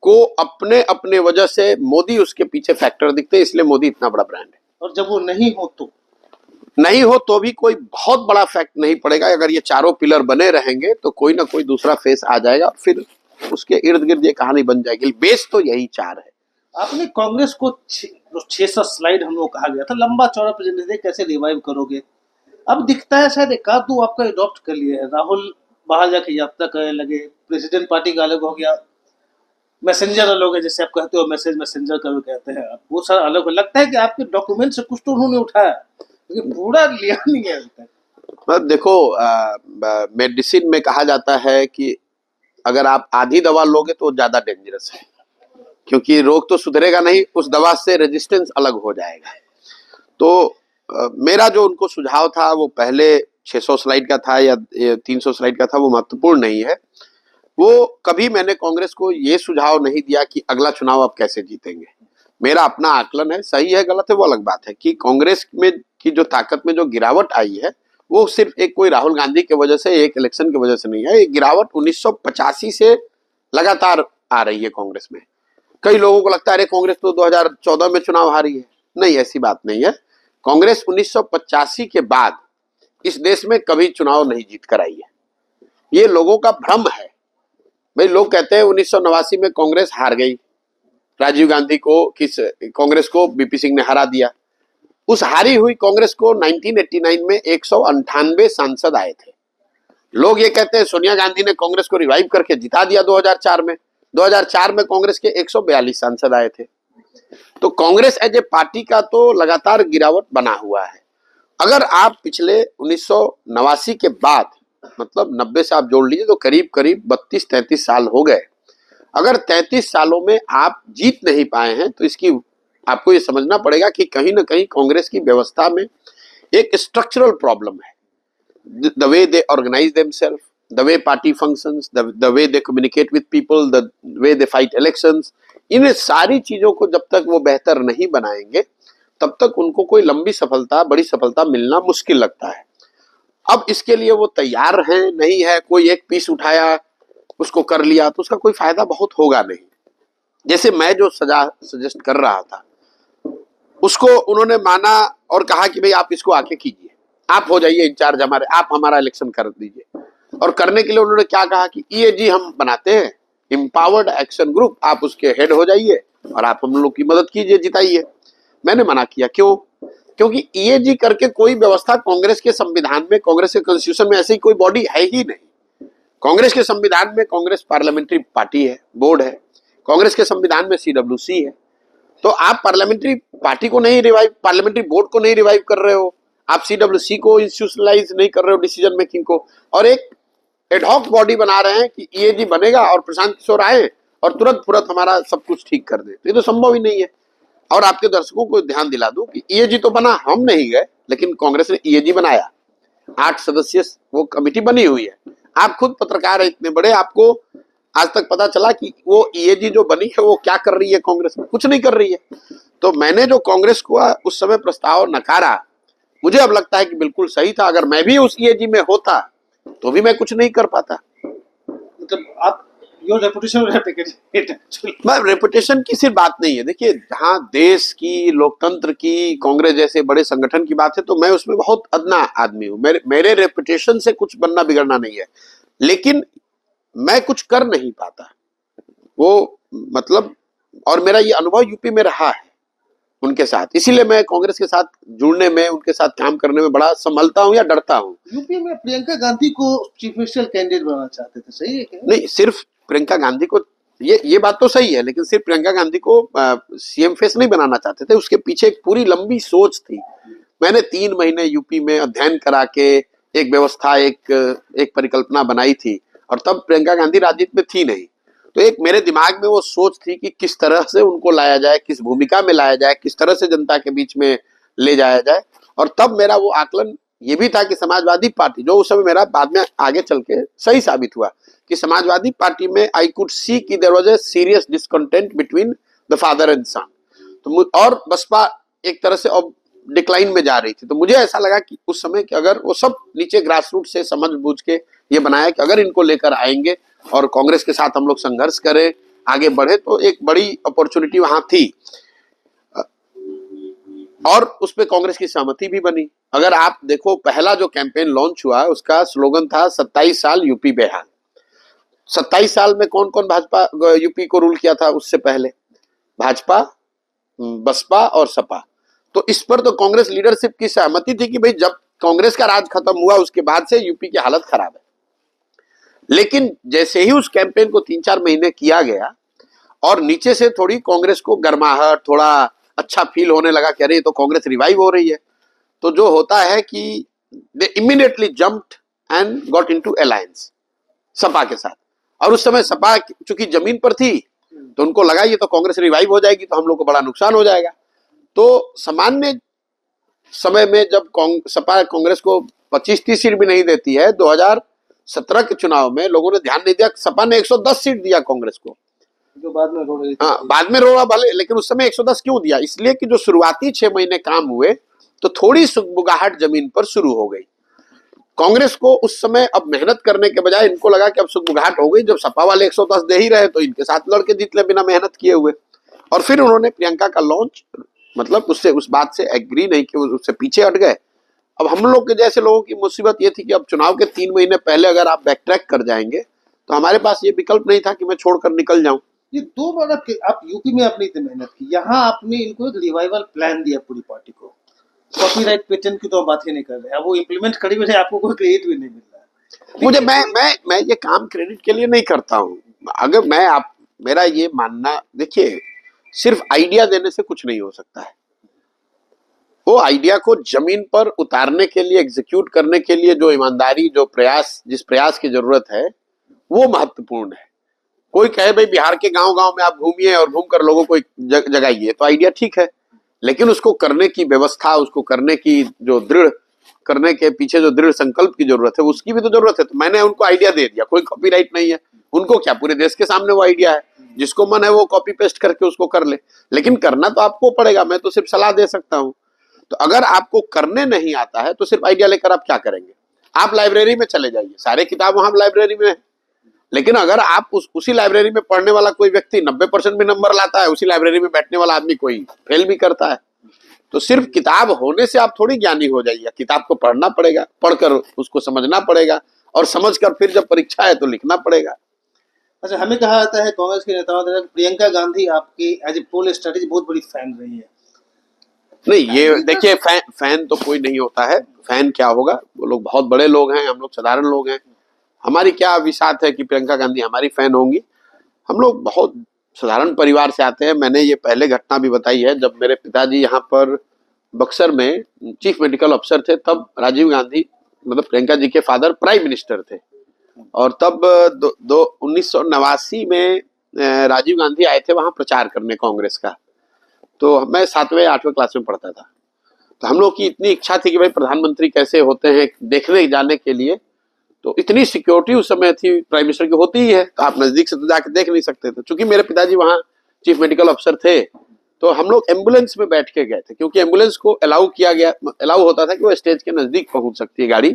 को अपने अपने वजह से मोदी उसके पीछे फैक्टर दिखते हैं, इसलिए मोदी इतना बड़ा ब्रांड है। और जब वो नहीं हो तो भी कोई बहुत बड़ा फैक्ट नहीं पड़ेगा। अगर ये चारों पिलर बने रहेंगे तो कोई ना कोई दूसरा फेस आ जाएगा, फिर उसके इर्द गिर्द ये कहानी बन जाएगी। बेस तो यही चार है। आपने कांग्रेस को 600 स्लाइड हम लोग कहा गया था, लंबा चौड़ा प्रेजेंटेशन कैसे रिवाइव करोगे? अब दिखता है शायद एक आध दो आपका अडॉप्ट कर लिया है। राहुल बाहर जाके यात्रा करने लगे, प्रेसिडेंट पार्टी का अलग हो गया, मैसेंजर अलग है, जैसे आप कहते हो मैसेंजर का कहते हैं आप, वो सारा अलग हो। लगता है कि आपके डॉक्यूमेंट से कुछ तो उन्होंने उठाया, लेकिन पूरा लिया नहीं है अभी तक। मतलब देखो, मेडिसिन में कहा जाता है कि अगर आप आधी दवा लोगे तो ज्यादा डेंजरस है, क्योंकि रोग तो सुधरेगा नहीं, उस दवा से रेजिस्टेंस अलग हो जाएगा। तो मेरा जो उनको सुझाव था वो पहले 600 स्लाइड का था या 300 स्लाइड का था, वो महत्वपूर्ण नहीं है। वो कभी मैंने कांग्रेस को ये सुझाव नहीं दिया कि अगला चुनाव आप कैसे जीतेंगे। मेरा अपना आकलन है, सही है गलत है वो अलग बात है, कि कांग्रेस में की जो ताकत में जो गिरावट आई है वो सिर्फ एक कोई राहुल गांधी की वजह से, एक इलेक्शन की वजह से नहीं है। ये गिरावट 1985 से लगातार आ रही है कांग्रेस में। कई लोगों को लगता है अरे कांग्रेस तो 2014 में चुनाव हारी है। नहीं, ऐसी बात नहीं है। कांग्रेस 1985 के बाद इस देश में कभी चुनाव नहीं जीत कर आई है। ये लोगों का भ्रम है। भाई लोग कहते हैं 1989 में कांग्रेस हार गई, राजीव गांधी को कांग्रेस को बीपी सिंह ने हरा दिया। उस हारी हुई कांग्रेस को 1989 में 198 सांसद आए थे। लोग ये कहते हैं सोनिया गांधी ने कांग्रेस को रिवाइव करके जिता दिया 2004 में। 2004 में कांग्रेस के 142 सांसद आए थे। तो कांग्रेस एज ए पार्टी का तो लगातार गिरावट बना हुआ है। अगर आप पिछले 1989 के बाद, मतलब 90 से आप जोड़ लीजिए तो करीब करीब 32-33 साल हो गए। अगर 33 सालों में आप जीत नहीं पाए हैं तो इसकी आपको ये समझना पड़ेगा कि कहीं ना कहीं कांग्रेस की व्यवस्था में एक स्ट्रक्चरल प्रॉब्लम है। The way they organize themselves, the way party functions, the way they communicate with people, the way they fight elections, इन सारी चीजों को जब तक वो बेहतर नहीं बनाएंगे तब तक उनको कोई लंबी सफलता, बड़ी सफलता मिलना मुश्किल लगता है। अब इसके लिए वो तैयार हैं नहीं है, कोई एक पीस उठाया उसको कर लिया तो उसका कोई फायदा बहुत होगा नहीं। जैसे मैं जो सजेस्ट कर रहा था उसको उन्होंने माना और कहा कि भाई आप इसको आके कीजिए, आप हो जाइए इंचार्ज हमारे, आप हमारा इलेक्शन कर दीजिए। और करने के लिए उन्होंने क्या कहा कि ईएजी हम बनाते हैं, एम्पावर्ड एक्शन ग्रुप, आप उसके हेड हो जाइए और आप हम लोग की मदद कीजिए, जिताइए। मैंने मना किया। क्यों? क्योंकि ईएजी करके कोई व्यवस्था कांग्रेस के संविधान में, कांग्रेस के कॉन्स्टिट्यूशन में ऐसी कोई बॉडी है ही नहीं। कांग्रेस के संविधान में कांग्रेस पार्लियामेंट्री पार्टी है, बोर्ड है। कांग्रेस के संविधान में सीडब्ल्यूसी है। तो आप पार्लियामेंट्री पार्टी को नहीं रिवाइव, पार्लियामेंट्री बोर्ड को नहीं रिवाइव कर रहे हो, आप सीडब्ल्यूसी को इंस्टीट्यूशनलाइज नहीं कर रहे हो डिसीजन मेकिंग को, और एक एडहॉक बॉडी बना रहे हैं कि ईएजी बनेगा और प्रशांत किशोर आए और तुरंत हमारा सब कुछ ठीक कर दे। तो ये तो संभव ही नहीं है। और आपके दर्शकों को ध्यान दिला दूं कि ईएजी तो बना, हम नहीं गए, लेकिन कांग्रेस ने ईएजी बनाया। 8 सदस्य वो कमेटी बनी हुई है। आप खुद पत्रकार है इतने बड़े, आपको आज तक पता चला कि वो ईएजी जो बनी है वो क्या कर रही है कांग्रेस में? कुछ नहीं कर रही है। तो मैंने जो कांग्रेस को उस समय प्रस्ताव नकारा, मुझे अब लगता है कि बिल्कुल सही था। अगर मैं भी उस ईएजी में होता तो भी मैं कुछ नहीं कर पाता। मतलब आप योर रेपुटेशन रेपुटेशन की सिर्फ बात नहीं है। देखिए, जहाँ देश की, लोकतंत्र की, कांग्रेस जैसे बड़े संगठन की बात है तो मैं उसमें बहुत अदना आदमी हूँ। मेरे रेपुटेशन से कुछ बनना बिगड़ना नहीं है, लेकिन मैं कुछ कर नहीं पाता वो, मतलब, और मेरा ये अनुभव यूपी में रहा है उनके साथ, इसीलिए मैं कांग्रेस के साथ जुड़ने में, उनके साथ काम करने में बड़ा संभलता हूँ या डरता हूँ। यूपी में प्रियंका गांधी को चीफ मिनिस्टर कैंडिडेट बनाना चाहते थे, सही है क्या? नहीं, सिर्फ प्रियंका गांधी को, ये बात तो सही है, लेकिन सिर्फ प्रियंका गांधी को सीएम फेस नहीं बनाना चाहते थे। उसके पीछे एक पूरी लंबी सोच थी। मैंने 3 महीने यूपी में अध्ययन करा के एक व्यवस्था, एक परिकल्पना बनाई थी, और तब प्रियंका गांधी राजनीति में थी नहीं। तो एक मेरे दिमाग में वो सोच थी कि किस तरह से उनको लाया जाए, किस भूमिका में लाया जाए, किस तरह से जनता के बीच में ले जाया जाए। और तब मेरा वो आकलन ये भी था कि समाजवादी पार्टी, जो उस समय मेरा बाद में आगे चल के सही साबित हुआ, कि समाजवादी पार्टी में आई कुड सी कि there was a serious discontent between the father and son. तो और बसपा एक तरह से अब डिक्लाइन में जा रही थी, तो मुझे ऐसा लगा कि उस समय कि अगर वो सब नीचे ग्रास रूट से समझ बूझ के ये बनाया कि अगर इनको लेकर आएंगे और कांग्रेस के साथ हम लोग संघर्ष करें, आगे बढ़े, तो एक बड़ी अपॉर्चुनिटी वहां थी और उस पे कांग्रेस की सहमति भी बनी। अगर आप देखो, पहला जो कैंपेन लॉन्च हुआ उसका स्लोगन था 27 साल यूपी बेहाल। 27 साल में कौन कौन भाजपा यूपी को रूल किया था उससे पहले? भाजपा, बसपा और सपा। तो इस पर तो कांग्रेस लीडरशिप की सहमति थी कि भाई जब कांग्रेस का राज खत्म हुआ उसके बाद से यूपी की हालत खराब है। लेकिन जैसे ही उस कैंपेन को 3-4 महीने किया गया और नीचे से थोड़ी कांग्रेस को गर्माहट, थोड़ा अच्छा फील होने लगा कि अरे तो कांग्रेस रिवाइव हो रही है, तो जो होता है कि दे immediately jumped and got into alliance Sapa के साथ। और उस समय सपा चूंकि जमीन पर थी तो उनको लगा ये तो कांग्रेस रिवाइव हो जाएगी तो हम लोग को बड़ा नुकसान हो जाएगा। तो सामान्य समय में जब सपा कांग्रेस को 25-30 सीट भी नहीं देती है, 2017 के चुनाव में लोगों ने ध्यान नहीं दिया, सपा ने 110 सीट दिया कांग्रेस को, जो बाद में रो रही थी। हाँ, बाद में रोड़ा भले, लेकिन उस समय 110 क्यों दिया? इसलिए कि जो शुरुआती 6 महीने काम हुए तो थोड़ी सुगबुगाहट जमीन पर शुरू हो गई। कांग्रेस को उस समय अब मेहनत करने के बजाय इनको लगा कि अब सुगबुगाहट हो गई, जब सपा वाले 110 दे ही रहे तो इनके साथ लड़के जीत ले बिना मेहनत किए हुए। और फिर उन्होंने प्रियंका का लॉन्च, मतलब उससे उस बात से एग्री नहीं कि उससे पीछे हट गए। अब हम लोग के जैसे लोगों की मुसीबत ये थी कि अब चुनाव के 3 महीने पहले अगर आप बैक ट्रैक कर जाएंगे तो हमारे पास ये विकल्प नहीं था कि मैं छोड़कर निकल जाऊं। ये 2 बार आप यूपी में आपने इतनी मेहनत की, यहाँ आपने इनको एक रिवाइवल प्लान दिया पूरी पार्टी को। कॉपीराइट पेटेंट की तो हम बात ही नहीं कर रहे, अब वो इम्प्लीमेंट करी हुई है, आपको कोई क्रेडिट भी नहीं मिल रहा है। मुझे मैं ये काम क्रेडिट के लिए नहीं करता हूँ। अगर मेरा ये मानना, देखिए सिर्फ आइडिया देने से कुछ नहीं हो सकता है, वो आइडिया को जमीन पर उतारने के लिए, एग्जीक्यूट करने के लिए जो ईमानदारी, जो प्रयास, जिस प्रयास की जरूरत है वो महत्वपूर्ण है। कोई कहे भाई बिहार के गांव गांव में आप घूमिए और घूमकर लोगों को जगाइए, तो आइडिया ठीक है, लेकिन उसको करने की व्यवस्था, उसको करने की जो दृढ़, करने के पीछे जो दृढ़ संकल्प की जरूरत है उसकी भी तो जरूरत है। तो मैंने उनको आइडिया दे दिया, कोई कॉपीराइट नहीं है, उनको क्या, पूरे देश के सामने वो आइडिया है, जिसको मन है वो कॉपी पेस्ट करके उसको कर ले, लेकिन करना तो आपको पड़ेगा, मैं तो सिर्फ सलाह दे सकता हूँ। तो अगर आपको करने नहीं आता है तो सिर्फ आइडिया लेकर आप क्या करेंगे? आप लाइब्रेरी में चले जाइए, सारे किताब वहां लाइब्रेरी में है, लेकिन अगर आप उसी लाइब्रेरी में पढ़ने वाला कोई व्यक्ति 90% भी नंबर लाता है, उसी लाइब्रेरी में बैठने वाला आदमी कोई फेल भी करता है, तो सिर्फ किताब होने से आप थोड़ी ज्ञानी हो जाइए। किताब को पढ़ना पड़ेगा, पढ़कर उसको समझना पड़ेगा, और समझकर फिर जब परीक्षा है तो लिखना पड़ेगा। अच्छा, हमें कहा जाता है कांग्रेस के नेताओं द्वारा प्रियंका गांधी आपकी एज ए पोल स्ट्रेटेजी बहुत बड़ी फैन रही है। नहीं, ये देखिए, फैन तो कोई नहीं होता है, फैन क्या होगा, वो लोग बहुत बड़े लोग हैं, हम लोग साधारण लोग हैं। हमारी क्या विसात है कि प्रियंका गांधी हमारी फैन होंगी? हम लोग बहुत साधारण परिवार से आते हैं। मैंने ये पहले घटना भी बताई है, जब मेरे पिताजी यहाँ पर बक्सर में चीफ मेडिकल अफसर थे, तब राजीव गांधी, मतलब प्रियंका जी के फादर, प्राइम मिनिस्टर थे, और तब 1989 में राजीव गांधी आए थे वहां प्रचार करने कांग्रेस का। तो मैं 7वें-8वें क्लास में पढ़ता था, तो हम लोग की इतनी इच्छा थी कि भाई प्रधानमंत्री कैसे होते हैं देखने जाने के लिए। तो इतनी सिक्योरिटी उस समय थी, प्राइम मिनिस्टर की होती ही है, तो आप नजदीक से तो जाके देख नहीं सकते थे। चूंकि मेरे पिताजी वहाँ चीफ मेडिकल अफसर थे, तो हम लोग एम्बुलेंस में बैठ के गए थे, क्योंकि एम्बुलेंस को अलाउ होता था कि वो स्टेज के नजदीक पहुंच सकती है गाड़ी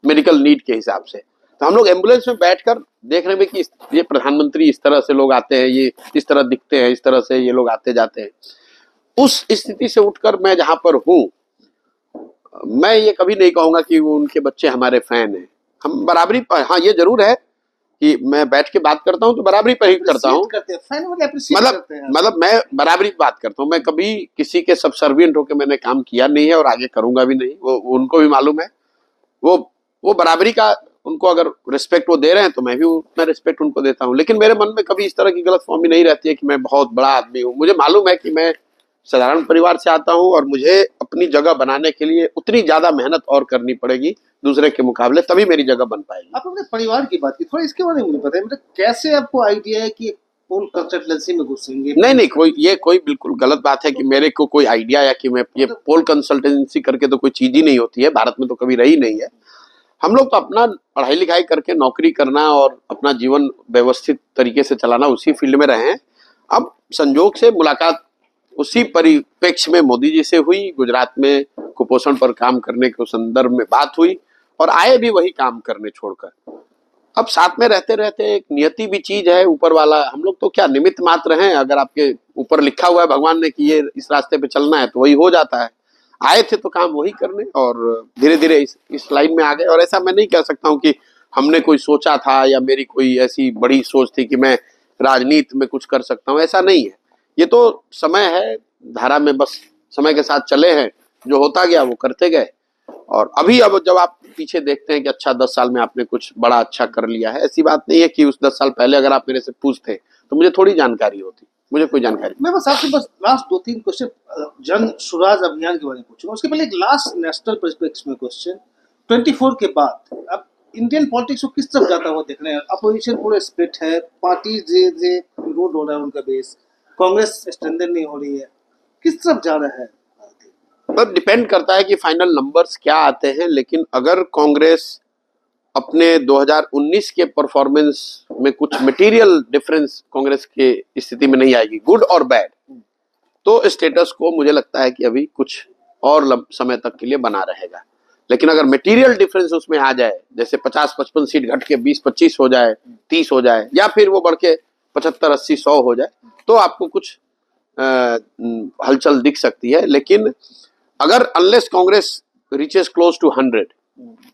मेडिकल नीड के हिसाब से। तो हम लोग एम्बुलेंस में बैठकर देख रहे हैं कि ये प्रधानमंत्री, इस तरह से लोग आते हैं, ये इस तरह दिखते हैं, इस तरह से ये लोग आते जाते हैं। उस स्थिति से उठकर मैं जहां पर हूं, मैं ये कभी नहीं कहूंगा कि वो उनके बच्चे हमारे फैन हैं। हम बराबरी पर, हाँ ये जरूर है कि मैं बैठ के बात करता हूँ तो बराबरी पर ही करता हूँ, मतलब मैं बराबरी बात करता हूँ। मैं कभी किसी के सबसर्विएंट होकर मैंने काम किया नहीं है और आगे करूंगा भी नहीं। वो उनको भी मालूम है, वो बराबरी का, उनको अगर रिस्पेक्ट वो दे रहे हैं तो मैं भी उतना रिस्पेक्ट उनको देता हूँ। लेकिन मेरे मन में कभी इस तरह की गलतफहमी नहीं रहती है कि मैं बहुत बड़ा आदमी हूँ। मुझे मालूम है कि मैं साधारण परिवार से आता हूँ और मुझे अपनी जगह बनाने के लिए उतनी ज्यादा मेहनत और करनी पड़ेगी दूसरे के मुकाबले, तभी मेरी जगह बन पाएगी। आप अपने परिवार की बात की, थोड़ा इसके बारे में मुझे बताइए, मतलब कैसे आपको आइडिया है कि पोल कंसल्टेंसी में घुसेंगे? नहीं, कोई बिल्कुल गलत बात है कि मेरे को कोई आइडिया या कि मैं ये पोल कंसल्टेंसी करके तो कोई चीज ही नहीं होती है, भारत में तो कभी रही नहीं है। हम लोग तो अपना पढ़ाई लिखाई करके नौकरी करना और अपना जीवन व्यवस्थित तरीके से चलाना, उसी फील्ड में रहे हैं। अब संजोग से मुलाकात उसी परिप्रेक्ष्य में मोदी जी से हुई, गुजरात में कुपोषण पर काम करने के संदर्भ में बात हुई और आए भी वही काम करने छोड़कर। अब साथ में रहते रहते एक नियति भी चीज है, ऊपर वाला, हम लोग तो क्या निमित्त मात्र हैं। अगर आपके ऊपर लिखा हुआ है भगवान ने कि ये इस रास्ते पे चलना है तो वही हो जाता है। आए थे तो काम वही करने और धीरे धीरे इस लाइन में आ गए। और ऐसा मैं नहीं कह सकता हूँ कि हमने कोई सोचा था या मेरी कोई ऐसी बड़ी सोच थी कि मैं राजनीति में कुछ कर सकता हूँ, ऐसा नहीं है। ये तो समय है, धारा में बस समय के साथ चले हैं, जो होता गया वो करते गए। और अभी अब जब आप पीछे देखते हैं कि अच्छा 10 साल में आपने कुछ बड़ा अच्छा कर लिया है, ऐसी बात नहीं है कि उस 10 साल पहले अगर आप मेरे से पूछते तो मुझे थोड़ी जानकारी होती, मुझे कोई जानकारी। मैं बस आपसे बस लास्ट 2-3 क्वेश्चन जन स्वराज अभियान के बारे में पूछूंगा। उसके पहले एक लास्ट नेशनल पर्सपेक्टिव में क्वेश्चन, 24 के बाद अब इंडियन पॉलिटिक्स को किस तरफ जाता हुआ देख रहे हैं? अपोजिशन पूरे स्प्लिट है, पार्टी जे विरोध हो रहा है उनका बेस, कांग्रेस स्ट्रेंथन नहीं हो रही है, किस तरफ जा रहा है? अब डिपेंड करता है कि फाइनल नंबर्स क्या आते हैं। लेकिन अगर कांग्रेस अपने 2019 के परफॉर्मेंस में कुछ मटेरियल डिफरेंस कांग्रेस के स्थिति में नहीं आएगी, गुड और बैड, तो स्टेटस को मुझे लगता है कि अभी कुछ और समय तक के लिए बना रहेगा। लेकिन अगर मटेरियल डिफरेंस उसमें आ जाए, जैसे 50-55 सीट घट के 20-25 हो जाए, 30 हो जाए, या फिर वो बढ़ के 75-80-100 हो जाए, तो आपको कुछ हलचल दिख सकती है। लेकिन अगर unless Congress reaches close to 100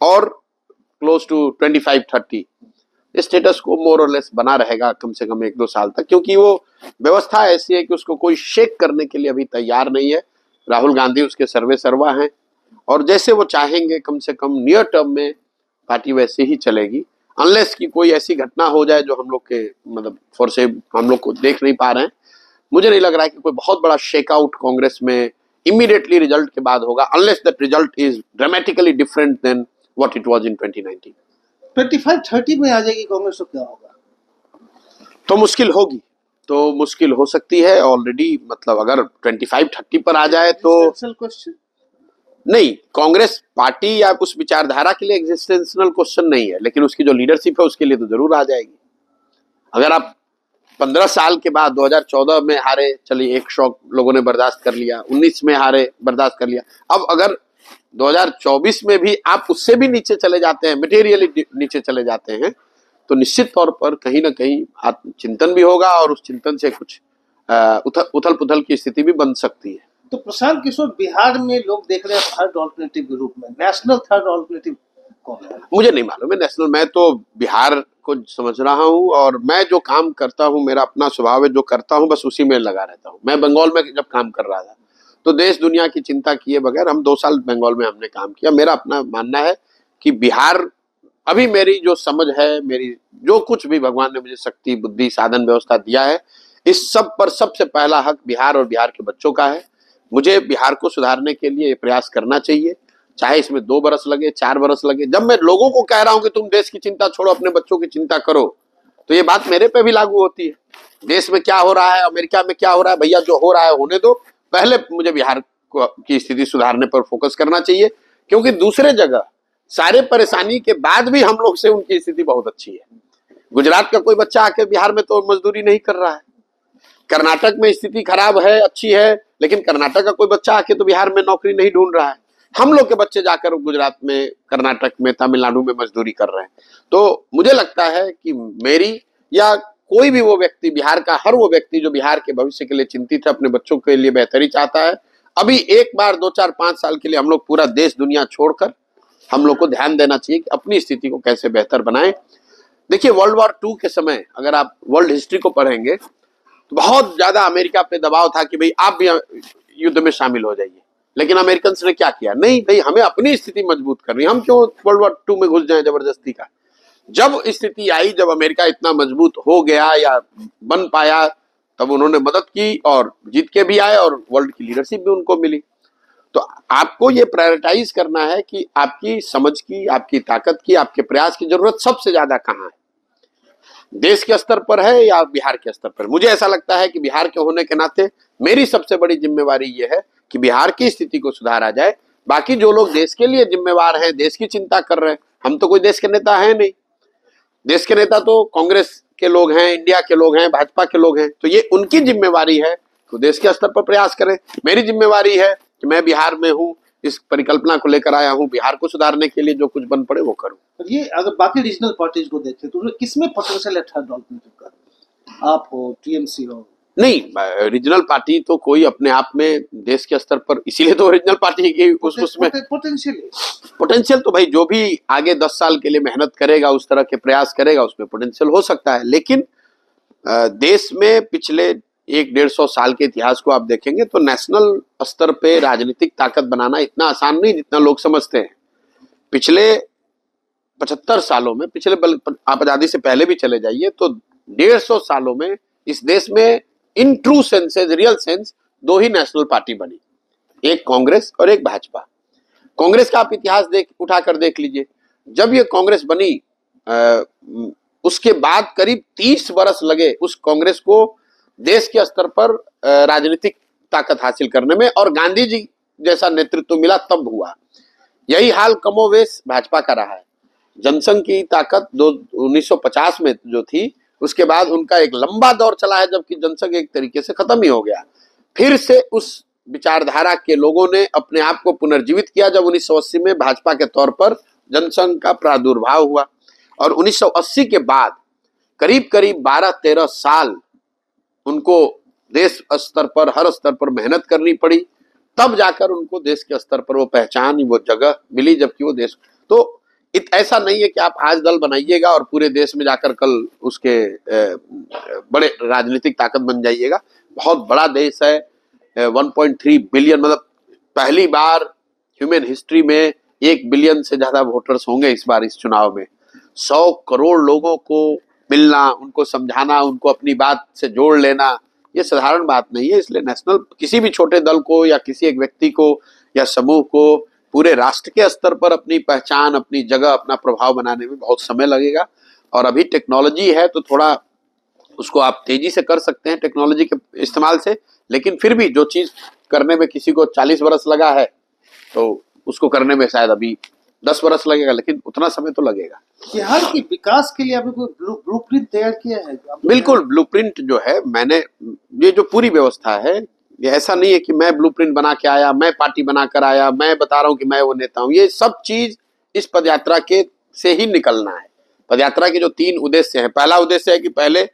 और क्लोज टू 25-30, स्टेटस को मोर और लेस बना रहेगा कम से कम 1-2 साल तक, क्योंकि वो व्यवस्था ऐसी है कि उसको कोई शेक करने के लिए अभी तैयार नहीं है। राहुल गांधी उसके सर्वे सर्वा हैं और जैसे वो चाहेंगे कम से कम नियर टर्म में पार्टी वैसे ही चलेगी, अनलेस की कोई ऐसी घटना हो जाए जो हम लोग के मतलब फोर्से हम लोग को देख नहीं पा रहे हैं। मुझे नहीं लग रहा है कि कोई बहुत बड़ा शेकआउट कांग्रेस में इमीडिएटली रिजल्ट के बाद होगा, unless that result is dramatically different than what it was in 2019। 25-30 में आ जाएगी कांग्रेस तो क्या होगा? तो मुश्किल होगी, तो मुश्किल हो सकती है ऑलरेडी। मतलब अगर 25-30 पर आ जाए तो क्वेश्चन नहीं, कांग्रेस पार्टी या उस विचारधारा के लिए एग्जिस्टेंशियल क्वेश्चन नहीं है, लेकिन उसकी जो लीडरशिप है उसके लिए तो जरूर आ जाएगी। अगर आप 15 साल के बाद 2014 में हारे, चलिए एक शौक लोगों ने बर्दाश्त कर लिया, 19 में हारे बर्दाश्त कर लिया, अब अगर 2024 में भी आप उससे भी नीचे चले जाते हैं, मटेरियली नीचे चले जाते हैं, तो निश्चित तौर पर कहीं ना कहीं आत्मचिंतन भी होगा और उस चिंतन से कुछ उथल पुथल की स्थिति भी बन सकती है। तो प्रशांत किशोर बिहार में लोग देख रहे हैं थर्ड ऑल्टरनेटिव के रूप में, नेशनल थर्ड ऑल्टरनेटिव कौन है? मुझे नहीं मालूम है नेशनल, मैं तो बिहार को समझ रहा हूँ और मैं जो काम करता हूँ, मेरा अपना स्वभाव है, जो करता हूँ बस उसी में लगा रहता हूँ। मैं बंगाल में जब काम कर रहा था तो देश दुनिया की चिंता किए बगैर हम 2 साल बंगाल में हमने काम किया। मेरा अपना मानना है कि बिहार, अभी मेरी जो समझ है, मेरी जो कुछ भी भगवान ने मुझे शक्ति बुद्धि साधन व्यवस्था दिया है, इस सब पर सबसे पहला हक बिहार और बिहार के बच्चों का है। मुझे बिहार को सुधारने के लिए प्रयास करना चाहिए, चाहे इसमें 2 बरस लगे, 4 बरस लगे। जब मैं लोगों को कह रहा हूं कि तुम देश की चिंता छोड़ो, अपने बच्चों की चिंता करो, तो ये बात मेरे पे भी लागू होती है। देश में क्या हो रहा है, अमेरिका में क्या हो रहा है, भैया जो हो रहा है होने दो, पहले मुझे बिहार की स्थिति सुधारने पर फोकस करना चाहिए, क्योंकि दूसरे जगह सारे परेशानी के बाद भी हम लोग से उनकी स्थिति बहुत अच्छी है। गुजरात का कोई बच्चा आके बिहार में तो मजदूरी नहीं कर रहा है, कर्नाटक में स्थिति खराब है, अच्छी है, लेकिन कर्नाटक का कोई बच्चा आके तो बिहार में नौकरी नहीं ढूंढ रहा है। हम लोग के बच्चे जाकर गुजरात में, कर्नाटक में, तमिलनाडु में मजदूरी कर रहे हैं। तो मुझे लगता है कि मेरी या कोई भी वो व्यक्ति, बिहार का हर वो व्यक्ति जो बिहार के भविष्य के लिए चिंतित है, अपने बच्चों के लिए बेहतरी चाहता है, अभी एक बार 2, 4, 5 साल के लिए हम लोग पूरा देश दुनिया छोड़कर हम लोग को ध्यान देना चाहिए कि अपनी स्थिति को कैसे बेहतर बनाएं। देखिए, वर्ल्ड वॉर 2 के समय अगर आप वर्ल्ड हिस्ट्री को पढ़ेंगे तो बहुत ज्यादा अमेरिका पे दबाव था कि भाई आप भी युद्ध में शामिल हो जाइए, लेकिन अमेरिकन ने क्या किया, नहीं भाई हमें अपनी स्थिति मजबूत करनी, हम क्यों वर्ल्ड वॉर 2 में घुस जाएं जबरदस्ती का। जब स्थिति आई, जब अमेरिका इतना मजबूत हो गया या बन पाया, तब उन्होंने मदद की और जीत के भी आए और वर्ल्ड की लीडरशिप भी उनको मिली। तो आपको ये प्रायोरिटाइज करना है कि आपकी समझ की, आपकी ताकत की, आपके प्रयास की जरूरत सबसे ज्यादा कहाँ है, देश के स्तर पर है या बिहार के स्तर पर। मुझे ऐसा लगता है कि बिहार के होने के नाते मेरी सबसे बड़ी जिम्मेवारी ये है कि बिहार की स्थिति को सुधारा जाए। बाकी जो लोग देश के लिए जिम्मेवार हैं, देश की चिंता कर रहे हैं, हम तो कोई देश के नेता हैं नहीं। देश के नेता तो कांग्रेस के लोग हैं, इंडिया के लोग हैं, भाजपा के लोग हैं, तो ये उनकी जिम्मेवारी है कि इसको देश के स्तर पर प्रयास करें। मेरी जिम्मेवारी है कि मैं बिहार में हूँ, इस परिकल्पना को लेकर आया हूँ, बिहार को सुधारने के लिए जो कुछ बन पड़े वो करूँ। पर ये अगर बाकी रीजनल पार्टीज को देखें तो उसमें किसमें पोटेंशियल है थर्ड ऑल्टरनेटिव का? आप हो, टीएमसी हो? नहीं, रीजनल पार्टी तो कोई अपने आप में देश के स्तर पर, इसीलिए तो रीजनल पार्टी की उसमें पोटेंशियल तो भाई जो भी आगे 10 साल के लिए मेहनत करेगा, उस तरह के प्रयास करेगा, उसमें पोटेंशियल हो सकता है। लेकिन देश में पिछले 100-150 साल के इतिहास को आप देखेंगे तो नेशनल स्तर पे राजनीतिक ताकत बनाना इतना आसान नहीं जितना लोग समझते हैं। पिछले 75 सालों में, आप आजादी से पहले भी चले जाइए तो 150 सालों में इस देश में in true sense, real sense, 2 he national party बनी, एक कांग्रेस और एक भाजपा। कांग्रेस का आप इतिहास उठाकर देख लीजिए। जब ये कांग्रेस बनी उसके बाद करीब 30 वर्ष लगे उस कांग्रेस को देश के स्तर पर राजनीतिक ताकत हासिल करने में, और गांधी जी जैसा नेतृत्व मिला तब हुआ। यही हाल कमोवेश भाजपा का रहा है। जनसंघ की ताकत 1950 में जो थी, उसके बाद उनका एक लंबा दौर चला है जबकि जनसंघ एक तरीके से खत्म ही हो गया। फिर से उस विचारधारा के लोगों ने अपने आप को पुनर्जीवित किया जब 1980 में भाजपा के तौर पर जनसंघ का प्रादुर्भाव हुआ, और 1980 के बाद करीब करीब 12-13 साल उनको देश स्तर पर, हर स्तर पर मेहनत करनी पड़ी, तब जाकर उनको देश के स्तर पर वो पहचान, वो जगह मिली। जबकि वो देश तो ऐसा नहीं है कि आप आज दल बनाइएगा और पूरे देश में जाकर कल उसके बड़े राजनीतिक ताकत बन जाइएगा। बहुत बड़ा देश है, 1.3 बिलियन, मतलब पहली बार ह्यूमन हिस्ट्री में 1 बिलियन से ज्यादा वोटर्स होंगे इस बार इस चुनाव में। 100 करोड़ लोगों को मिलना, उनको समझाना, उनको अपनी बात से जोड़ लेना, ये साधारण बात नहीं है। इसलिए नेशनल किसी भी छोटे दल को या किसी एक व्यक्ति को या समूह को पूरे राष्ट्र के स्तर पर अपनी पहचान, अपनी जगह, अपना प्रभाव बनाने में बहुत समय लगेगा। और अभी टेक्नोलॉजी है तो थोड़ा उसको आप तेजी से कर सकते हैं टेक्नोलॉजी के इस्तेमाल से, लेकिन फिर भी जो चीज करने में किसी को 40 वर्ष लगा है तो उसको करने में शायद अभी 10 वर्ष लगेगा, लेकिन उतना समय तो लगेगा। बिहार के विकास के लिए आपने कोई ब्लूप्रिंट तैयार किया है? बिल्कुल, ब्लूप्रिंट जो है मैंने, ये जो पूरी व्यवस्था है, ये ऐसा नहीं है कि मैं ब्लूप्रिंट बना के आया, मैं पार्टी बना कर आया, मैं बता रहा हूं कि मैं वो नेता हूं। ये सब चीज इस पदयात्रा के से ही निकलना है। पदयात्रा के जो 3 उद्देश्य हैं, पहला उद्देश्य है कि पहले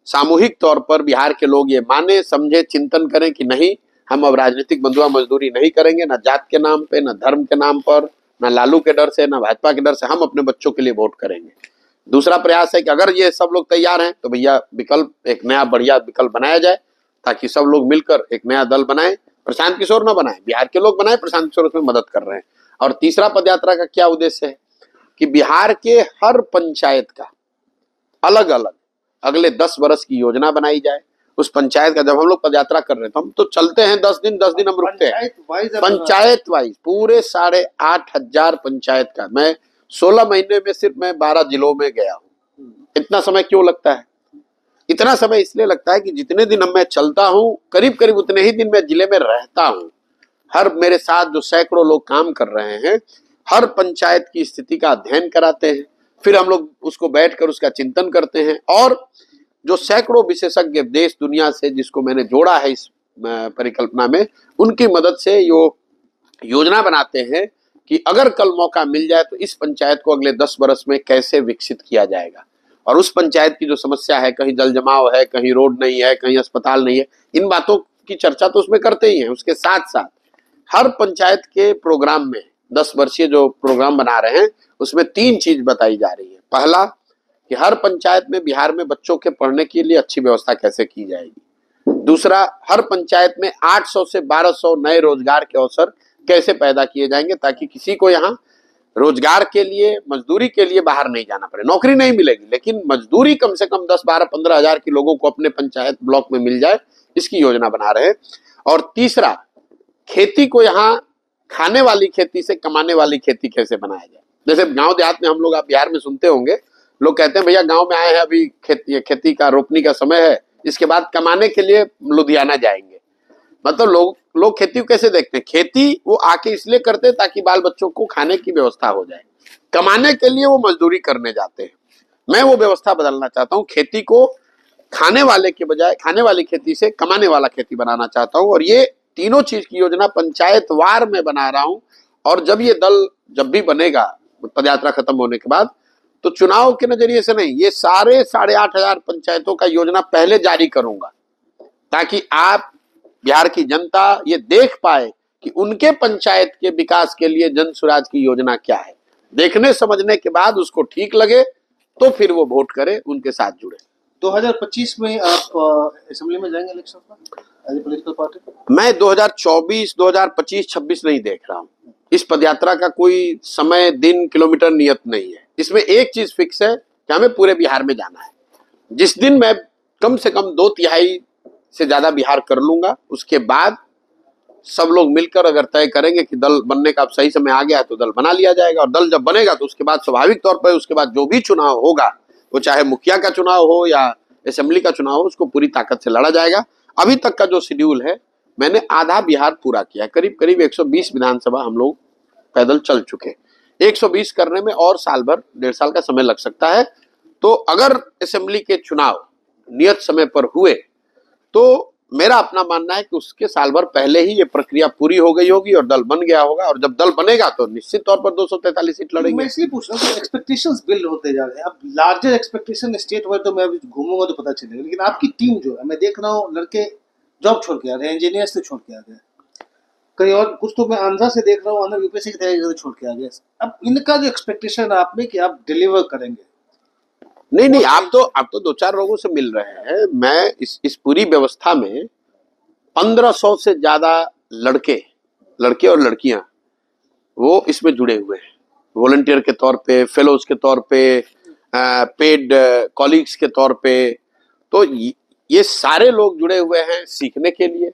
सामूहिक तौर पर बिहार के लोग ये माने, समझे, चिंतन करें कि नहीं, हम अब राजनीतिक बंधुआ मजदूरी नहीं करेंगे, ना जात के नाम पे, ना धर्म के नाम पर, ना लालू के डर से, ना भाजपा के डर से, हम अपने बच्चों के लिए वोट करेंगे। दूसरा प्रयास है कि अगर ये सब लोग तैयार हैं तो भैया विकल्प, एक नया बढ़िया विकल्प बनाया जाए ताकि सब लोग मिलकर एक नया दल बनाएं। प्रशांत किशोर ना बनाए, बिहार के लोग बनाए, प्रशांत किशोर उसमें मदद कर रहे हैं। और तीसरा पदयात्रा का क्या उद्देश्य है कि बिहार के हर पंचायत का अलग अलग अगले 10 वर्ष की योजना बनाई जाए। उस पंचायत का, जब हम लोग पदयात्रा कर रहे हैं तो हम तो चलते हैं 10 दिन हम रुकते हैं, पंचायत वाइज पूरे 8,500 पंचायत का। मैं 16 महीने में सिर्फ मैं 12 जिलों में गया हूँ। इतना समय क्यों लगता है? इतना समय इसलिए लगता है कि जितने दिन मैं चलता हूँ करीब करीब उतने ही दिन मैं जिले में रहता हूँ। हर मेरे साथ जो सैकड़ों लोग काम कर रहे हैं, हर पंचायत की स्थिति का अध्ययन कराते हैं, फिर हम लोग उसको बैठकर उसका चिंतन करते हैं। और जो सैकड़ों विशेषज्ञ देश दुनिया से जिसको मैंने जोड़ा है इस परिकल्पना में, उनकी मदद से योजना बनाते हैं कि अगर कल मौका मिल जाए तो इस पंचायत को अगले 10 वर्ष में कैसे विकसित किया जाएगा। और उस पंचायत की जो समस्या है, कहीं जल जमाव है, कहीं रोड नहीं है, कहीं अस्पताल नहीं है, इन बातों की चर्चा तो उसमें करते ही हैं। उसके साथ साथ हर पंचायत के प्रोग्राम में 10 वर्षीय जो प्रोग्राम बना रहे हैं उसमें 3 चीज बताई जा रही है। पहला कि हर पंचायत में बिहार में बच्चों के पढ़ने के लिए अच्छी व्यवस्था कैसे की जाएगी। दूसरा, हर पंचायत में 800 से 1200 नए रोजगार के अवसर कैसे पैदा किए जाएंगे ताकि किसी को यहाँ रोजगार के लिए, मजदूरी के लिए बाहर नहीं जाना पड़े। नौकरी नहीं मिलेगी लेकिन मजदूरी कम से कम 10, 12, 15 हजार की लोगों को अपने पंचायत ब्लॉक में मिल जाए, इसकी योजना बना रहे हैं। और तीसरा, खेती को यहाँ खाने वाली खेती से कमाने वाली खेती कैसे बनाया जाए। जैसे गांव देहात में हम लोग, आप बिहार में सुनते होंगे, लोग कहते हैं भैया गांव में आए हैं, अभी खेती का रोपनी का समय है, इसके बाद कमाने के लिए लुधियाना जाएंगे। मतलब लोग खेती को कैसे देखते हैं? खेती वो आके इसलिए करते हैं ताकि बाल बच्चों को खाने की व्यवस्था हो जाए, कमाने के लिए वो मजदूरी करने जाते हैं। मैं वो व्यवस्था बदलना चाहता हूँ। खेती को खाने वाले के बजाय खाने वाली खेती से कमाने वाला खेती बनाना चाहता हूं। और ये तीनों चीज की योजना पंचायतवार में बना रहा हूं। और जब ये दल जब भी बनेगा पदयात्रा खत्म होने के बाद, तो चुनाव के नजरिए से नहीं, ये सारे 8,500 पंचायतों का योजना पहले जारी करूंगा, ताकि आप बिहार की जनता ये देख पाए कि उनके पंचायत के विकास के लिए जन स्वराज की योजना क्या है। देखने समझने के बाद उसको ठीक लगे तो फिर वो वोट करे, उनके साथ जुड़े। 2025 में आप असेंबली में जाएंगे इलेक्शन में एज ए पॉलिटिकल पार्टी? मैं 2024, 2025, 26 नहीं देख रहा हूं। इस पदयात्रा का कोई समय, दिन, किलोमीटर नियत नहीं है। इसमें एक चीज फिक्स है कि हमें पूरे बिहार में जाना है। जिस दिन मैं कम से कम 2/3 से ज्यादा बिहार कर लूंगा, उसके बाद सब लोग मिलकर अगर तय करेंगे कि दल बनने का अब सही समय आ गया है, तो दल बना लिया जाएगा। और दल जब बनेगा तो उसके बाद स्वाभाविक तौर पर उसके बाद जो भी चुनाव होगा, वो चाहे मुखिया का चुनाव हो या असेंबली का चुनाव हो, उसको पूरी ताकत से लड़ा जाएगा। अभी तक का जो शेड्यूल है, मैंने आधा बिहार पूरा किया, करीब करीब 120 विधानसभा हम लोग पैदल चल चुके। 120 करने में और साल भर, 1.5 साल का समय लग सकता है। तो अगर असेंबली के चुनाव नियत समय पर हुए, तो मेरा अपना मानना है कि उसके साल भर पहले ही ये प्रक्रिया पूरी हो गई होगी और दल बन गया होगा। और जब दल बनेगा तो निश्चित तौर पर 243 सीट लड़ेंगे। मैं इसलिए पूछ रहा हूँ, एक्सपेक्टेशंस बिल्ड होते जा रहे हैं। अब लार्जर एक्सपेक्टेशन स्टेट वाइड तो मैं अभी घूमूंगा तो पता चलेगा, लेकिन आपकी टीम जो है, मैं देख रहा हूँ लड़के जॉब छोड़ के आ रहे हैं, इंजीनियर से छोड़ के आ गए, कहीं और कुछ तो मैं आंध्रा से देख रहा हूँ, आंध्रा यूपीएससी की तैयारी करके छोड़ के आ गए। अब इनका जो एक्सपेक्टेशन है आप में कि आप डिलीवर करेंगे? नहीं, आप तो 2-4 लोगों से मिल रहे हैं। मैं इस पूरी व्यवस्था में 1500 से ज्यादा लड़के और लड़कियां वो इसमें जुड़े हुए हैं, वॉलंटियर के तौर पे, फेलोज के तौर पे, पेड कॉलीग्स के तौर पे। तो ये सारे लोग जुड़े हुए हैं सीखने के लिए।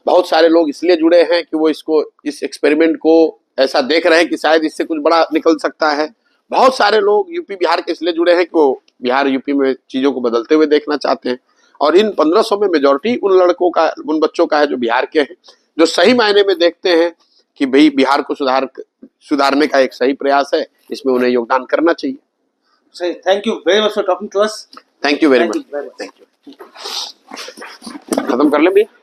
बहुत सारे लोग इसलिए जुड़े हैं कि वो इस एक्सपेरिमेंट को ऐसा देख रहे हैं कि शायद इससे कुछ बड़ा निकल सकता है। बहुत सारे लोग यूपी बिहार के इसलिए जुड़े हैं कि वो बिहार यूपी में चीजों को बदलते हुए देखना चाहते हैं। और इन 1500 में मेजॉरिटी उन लड़कों का, उन बच्चों का है जो बिहार के हैं, जो सही मायने में देखते हैं कि भाई बिहार को सुधारने का एक सही प्रयास है, इसमें उन्हें योगदान करना चाहिए। सही, thank you very much for talking to us. Thank you very much. Thank you. खत्म कर लें भैया।